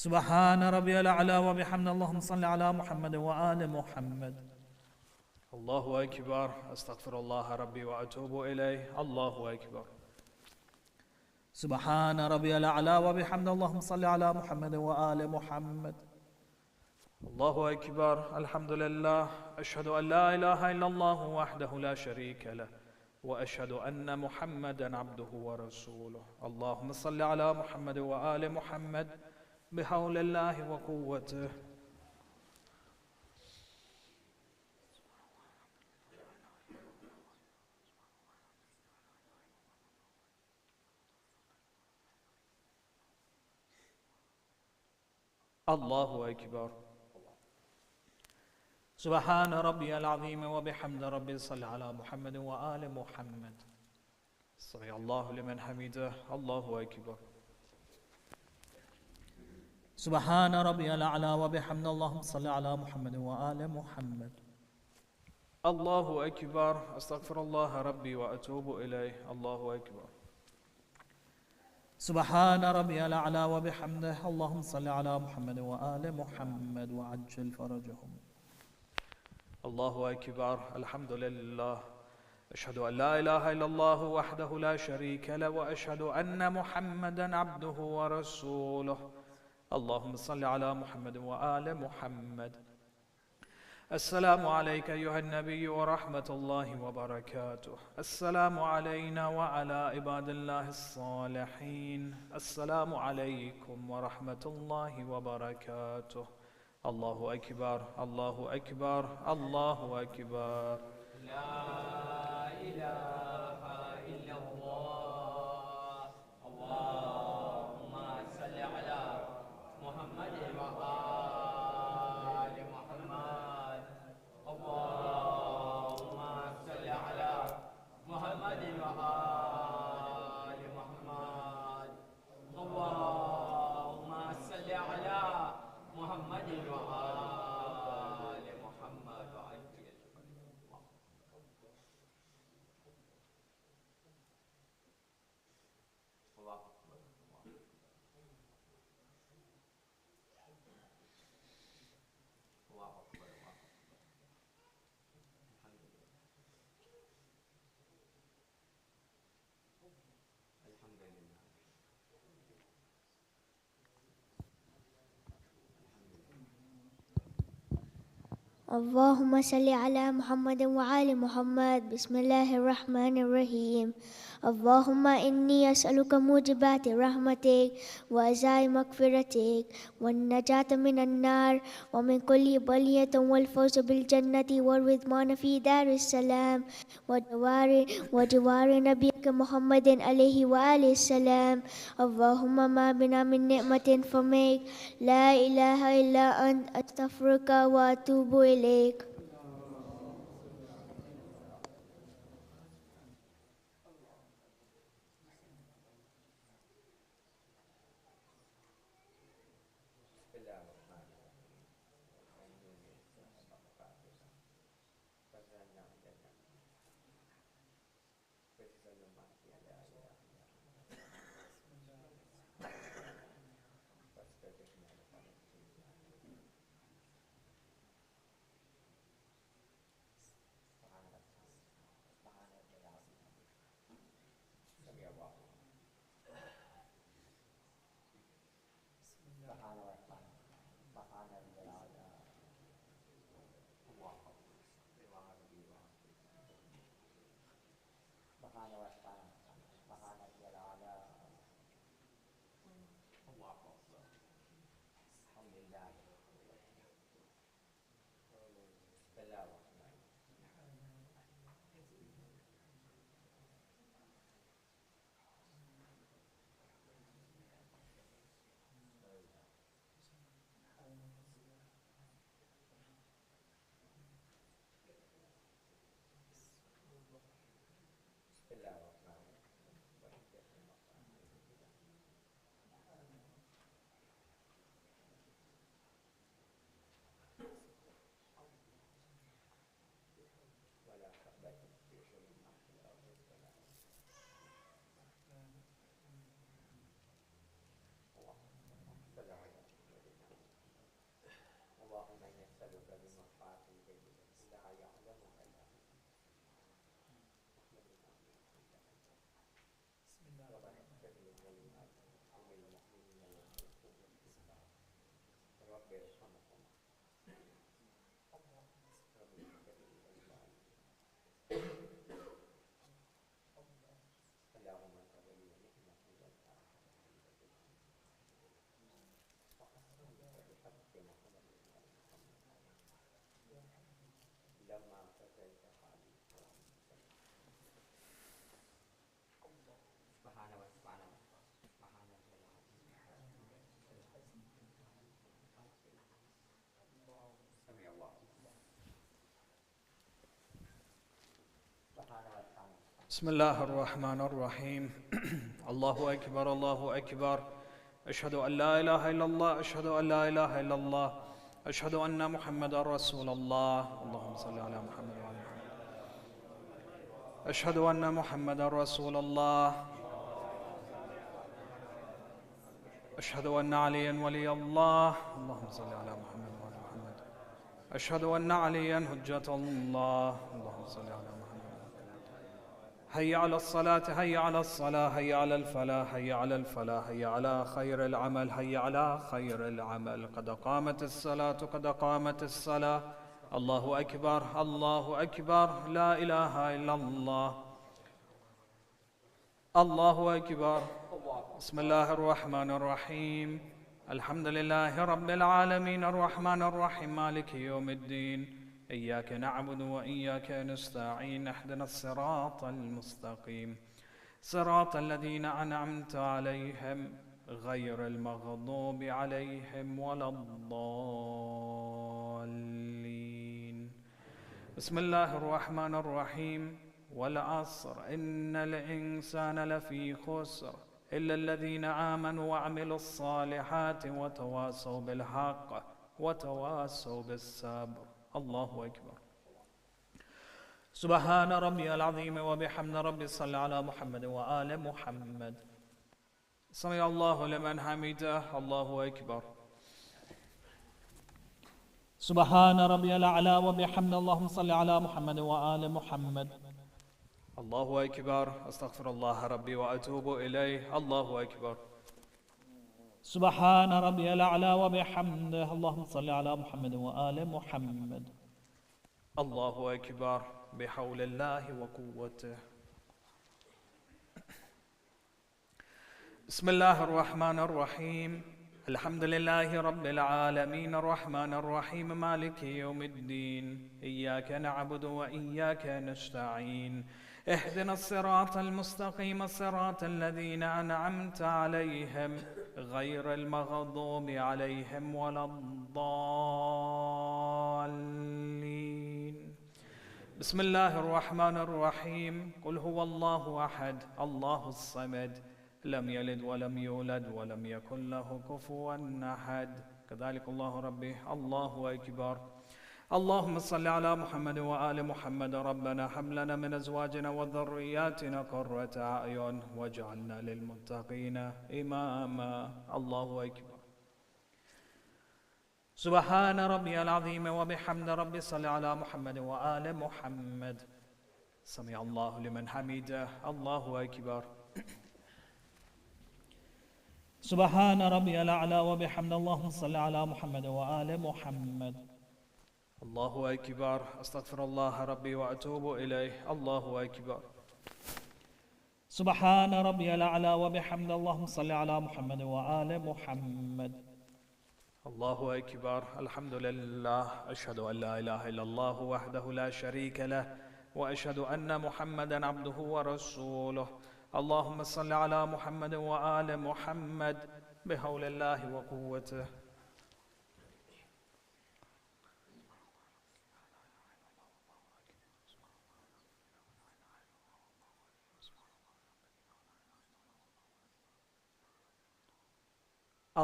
[SPEAKER 4] سبحان ربي الأعلى وبحمد. اللهم صل على محمد وآل محمد. الله أكبر. أستغفر الله ربي وأتوب إليه. الله أكبر. سبحان ربي الأعلى وبحمد. اللهم صل على محمد وآل محمد. الله أكبر. الحمد لله. أشهد أن لا إله إلا الله وحده لا شريك له، وأشهد أن محمدا عبده ورسوله. اللهم صل على محمد وآل محمد بحول الله وقوته. الله أكبر. سبحان ربي العظيم وبحمد ربي. صل على محمد وآل محمد. سمع الله لمن حمده. الله أكبر. سبحان ربي الأعلى وبحمد. اللهم صل على محمد وآل محمد. الله أكبر. أستغفر الله ربي وأتوب إليه. الله أكبر. سبحان ربي الأعلى وبحمده. اللهم صل على محمد وآل محمد وعجل فرجهم. الله أكبر. الحمد لله. أشهد أن لا إله إلا الله وحده لا شريك له، وأشهد أن محمدا عبده ورسوله. اللهم صل على محمد وآل محمد. السلام عليك أيها النبي ورحمة الله وبركاته. السلام علينا وعلى عباد الله الصالحين. السلام عليكم ورحمة الله وبركاته. الله أكبر. الله أكبر. الله أكبر.
[SPEAKER 2] لا إله إلا الله. اللهم صل على محمد وآل محمد. اللهم صل على محمد وآل محمد.
[SPEAKER 3] اللهم صل على محمد وآل محمد. بسم الله الرحمن الرحيم. اللهم إني أسألك موجبات رحمتك وعزائم مغفرتك والنجاة من النار ومن كل بلية والفوز بالجنة والرضوان في دار السلام وجوار نبيك محمد عليه وآله السلام. اللهم ما بنا من نعمة فمنك، لا إله إلا أنت، أستغفرك وأتوب إليك.
[SPEAKER 4] بسم الله الرحمن الرحيم. الله أكبر الله أكبر. أشهد أن لا إله إلا الله، أشهد أن لا إله إلا الله، أشهد أن محمد رسول الله. اللهم صل على محمد وعلى محمد. أشهد أن محمد رسول الله. أشهد أن عليا ولي الله. اللهم صل على محمد وعلى محمد. أشهد أن عليا حجة الله. اللهم صل على محمد. هيا على الصلاة، هيا على الصلاة، هيا على الفلاح، هيا على الفلاح، هيا على خير العمل، هيا على خير العمل. قد قامت الصلاة، قد قامت الصلاة. الله أكبر الله أكبر. لا إله إلا الله. الله أكبر. بسم الله الرحمن الرحيم. الحمد لله رب العالمين الرحمن الرحيم مالك يوم الدين. إياك نعبد وإياك نستعين. اهدنا الصراط المستقيم، صراط الذين أنعمت عليهم غير المغضوب عليهم ولا الضالين. بسم الله الرحمن الرحيم. والعصر إن الإنسان لفي خسر إلا الذين آمنوا وعملوا الصالحات وتواصوا بالحق وتواصوا بالصبر. الله أكبر. سبحان ربي العظيم وبحمد ربي صل على محمد وآل محمد. سمع الله لمن حمده. الله أكبر. سبحان ربي الأعلى وبحمد اللهم صل على محمد وآل محمد. الله أكبر. أستغفر الله ربي وأتوب إليه. الله أكبر. سبحان ربي الأعلى وبحمده اللهم صل على محمد وآل محمد. الله أكبر بحول الله وقوته. بسم الله الرحمن الرحيم. الحمد لله رب العالمين الرحمن الرحيم مالك يوم الدين. إياك نعبد وإياك نستعين. اهدنا الصراط المستقيم صراط الذين أنعمت عليهم غير المغضوب عليهم ولا الضالين. بسم الله الرحمن الرحيم. قل هو الله أحد الله الصمد لم يلد ولم يولد ولم يكن له كفوا أحد. كذلك الله ربي. الله أكبر. اللهم صل على محمد وآل محمد. ربنا هب لنا من أزواجنا وذرياتنا قرة أعين واجعلنا للمتقين إماما. الله أكبر. سبحان ربي العظيم وبحمد ربي. صل على محمد وآل محمد. سمع الله لمن حمده. الله أكبر. سبحان ربي الأعلى وبحمد. اللهم صل على محمد وآل محمد. الله أكبر. أستغفر الله ربي وأتوب إليه. الله أكبر. سبحان ربي الأعلى وبحمد. اللهم صل على محمد وآل محمد. الله أكبر. الحمد لله. أشهد أن لا إله إلا الله وحده لا شريك له وأشهد أن محمدا عبده ورسوله. اللهم صل على محمد وآل محمد بحول الله وقوته.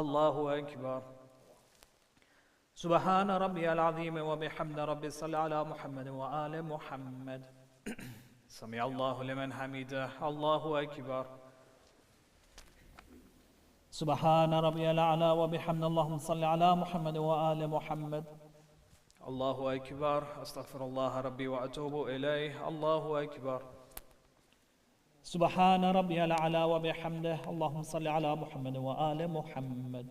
[SPEAKER 4] الله أكبر. سبحان ربي العظيم وبحمد ربي. صل على محمد وآل محمد. سمع الله لمن حمده. الله أكبر. سبحان ربي الأعلى وبحمد. اللهم صل على محمد وآل محمد. الله أكبر. أستغفر الله ربي وأتوب إليه. الله أكبر. سبحان ربي الأعلى وبحمده. اللهم صل على محمد وآل محمد.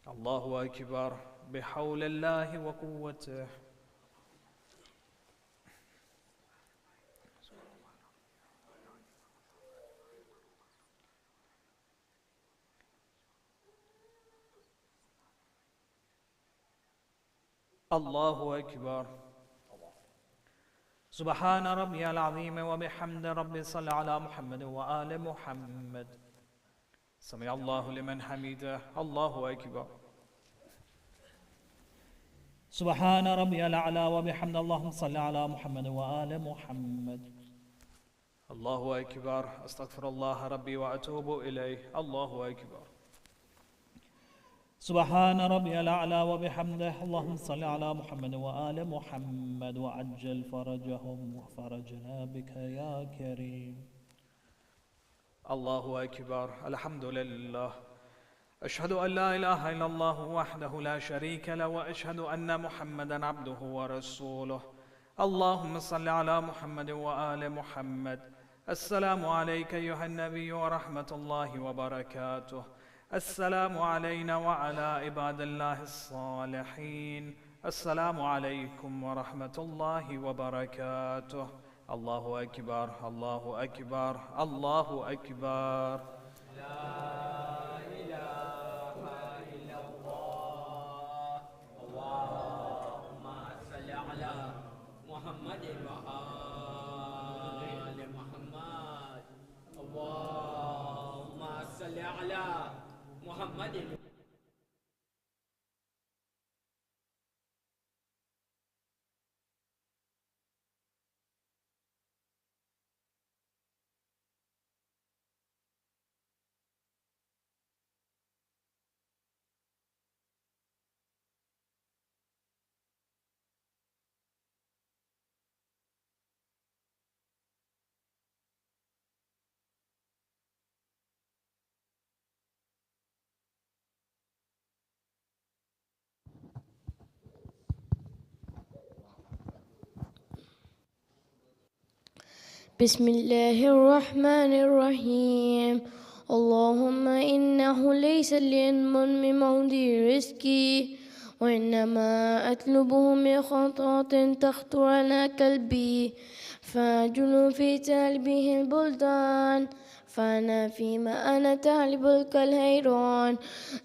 [SPEAKER 4] الله أكبر بحول الله وقوته. الله أكبر. سبحان ربي العظيم وبحمد ربي. صل على محمد وآل محمد. سمع الله لمن حمده. الله أكبر. سبحان ربي الأعلى وبحمد. اللهم صل على محمد وآل محمد. الله أكبر. أستغفر الله ربي وأتوب إليه. الله أكبر. سبحان ربي الأعلى وبحمده. اللهم صل على محمد وآل محمد وعجل فرجهم وفرجنا بك يا كريم. الله أكبر. الحمد لله. أشهد أن لا إله إلا الله وحده لا شريك له وأشهد أن محمدا عبده ورسوله. اللهم صل على محمد وآل محمد. السلام عليك أيها النبي ورحمة الله وبركاته. السلام علينا وعلى عباد الله الصالحين. السلام عليكم ورحمة الله وبركاته. الله أكبر. الله أكبر. الله أكبر. لا إله إلا الله. اللهم صل على محمد وآل محمد. اللهم صل على محمد.
[SPEAKER 3] بسم الله الرحمن الرحيم. اللهم إنه ليس لعلم من موضع رزقي
[SPEAKER 6] وإنما أطلبه من خطوات تخطر على قلبي فاجل في تلبيه البلدان فأنا فيما أنا تعلب كالهيران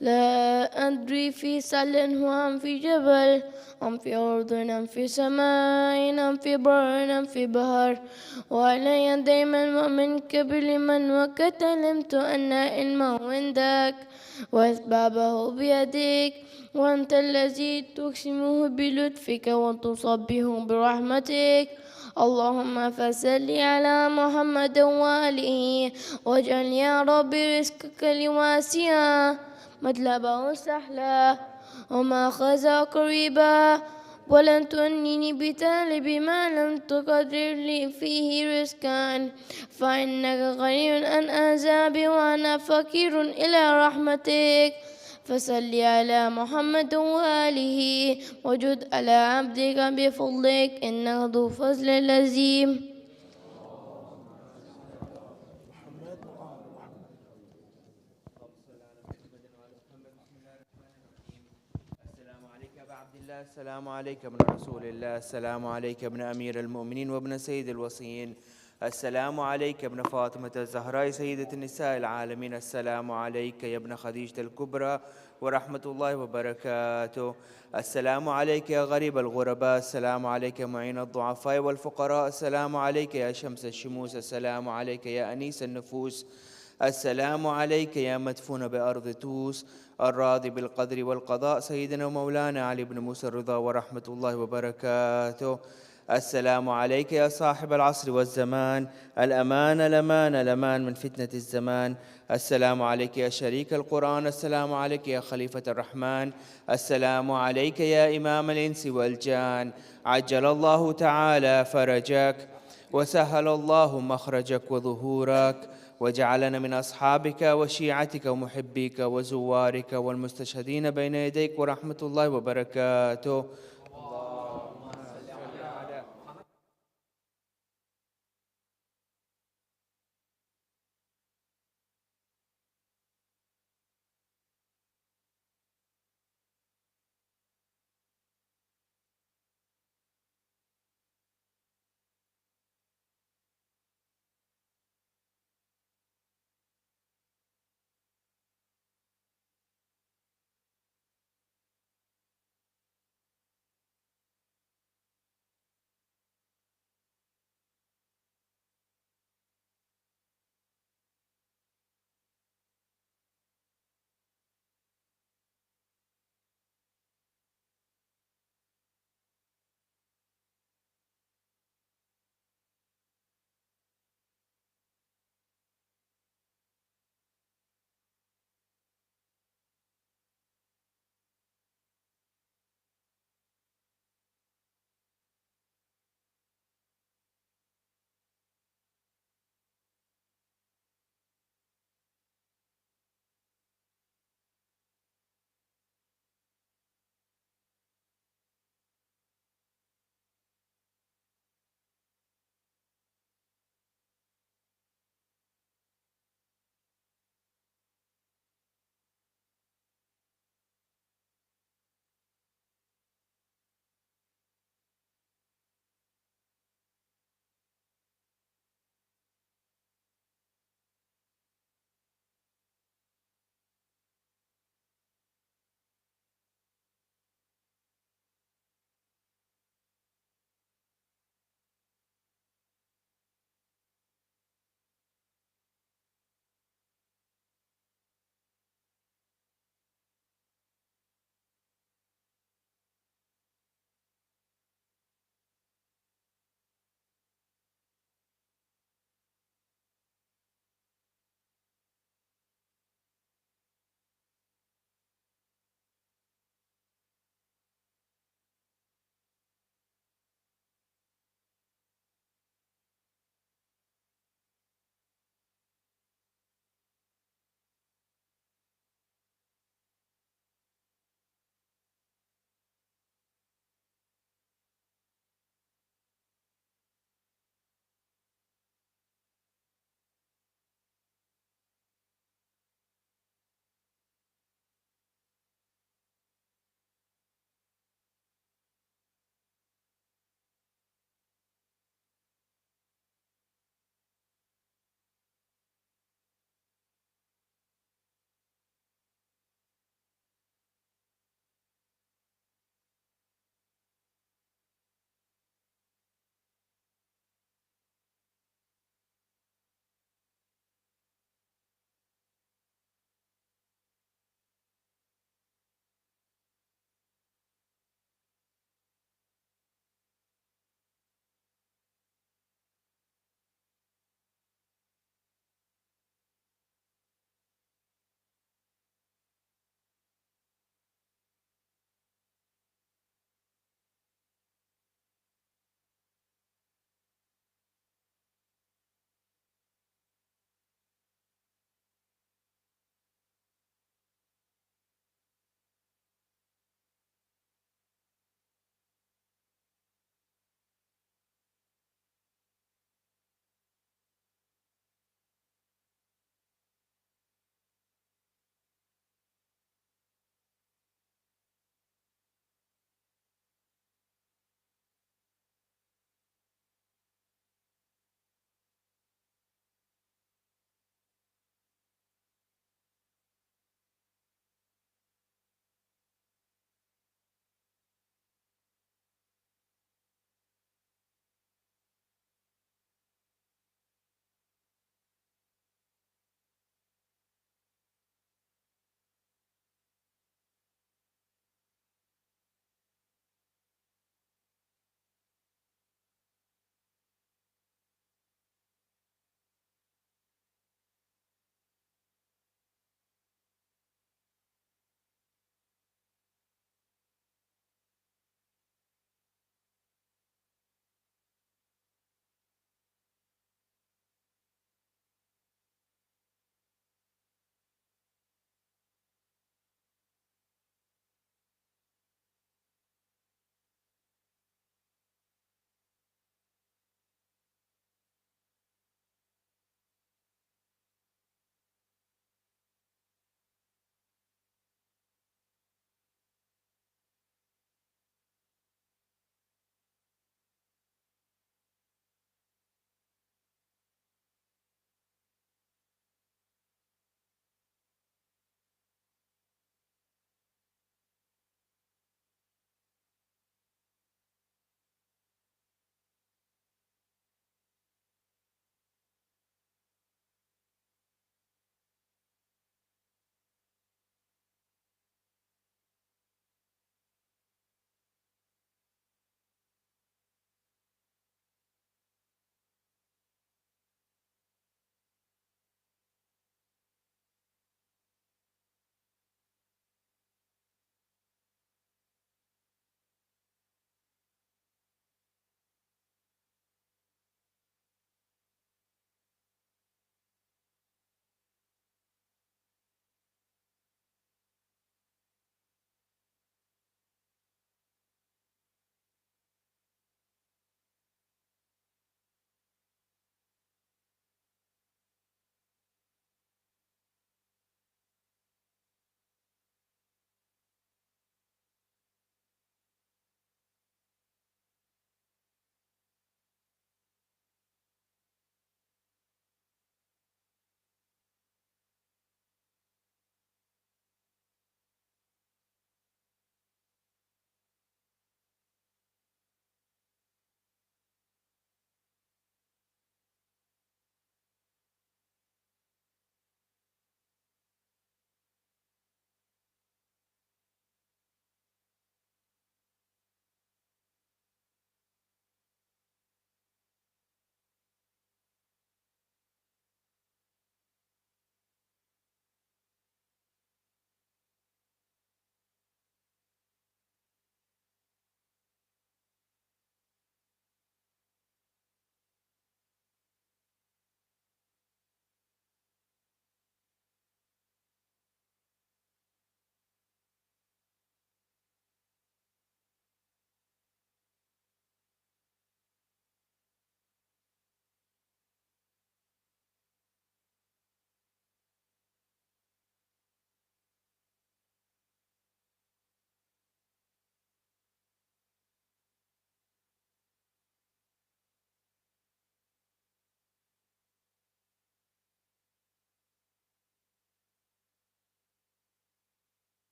[SPEAKER 6] لا أدري في سل أم في جبل أم في أرض أم في سماء أم في بر أم في بحر وعلي دائما ومن قبل من وقت علمت أن علمه عندك وأسبابه بيدك وأنت الذي تقسمه بلطفك وتصبه برحمتك اللهم فصل على محمد وآله واجعل يا رب رزقك لواسعا مطلبه سهلا وما خزى قريبا ولن تؤنني بطالب ما لم تقدر لي فيه رزقا فإنك غني عن آزابي وأنا فقير إلى رحمتك فصل على محمد وآله وجد على عبدك بفضلك إنه ذو فضل لزيم.
[SPEAKER 7] السلام عليك ابن رسول الله، السلام عليك ابن أمير المؤمنين وابن سيد الوصيين، السلام عليك ابن فاطمة الزهراء سيدة النساء العالمين، السلام عليك يا ابن خديجة الكبرى ورحمة الله وبركاته، السلام عليك يا غريب الغرباء، السلام عليك يا معين الضعفاء والفقراء، السلام عليك يا شمس الشموس، السلام عليك يا أنيس النفوس، السلام عليك يا مدفون بأرض توس الراضي بالقدر والقضاء سيدنا ومولانا علي بن موسى الرضا ورحمة الله وبركاته. السلام عليك يا صاحب العصر والزمان، الأمان الأمان الأمان من فتنة الزمان. السلام عليك يا شريك القرآن، السلام عليك يا خليفة الرحمن، السلام عليك يا إمام الإنس والجان. عجل الله تعالى فرجك وسهل الله مخرجك وظهورك، وجعلنا من أصحابك وشيعتك ومحبيك وزوارك والمستشهدين بين يديك ورحمة الله وبركاته.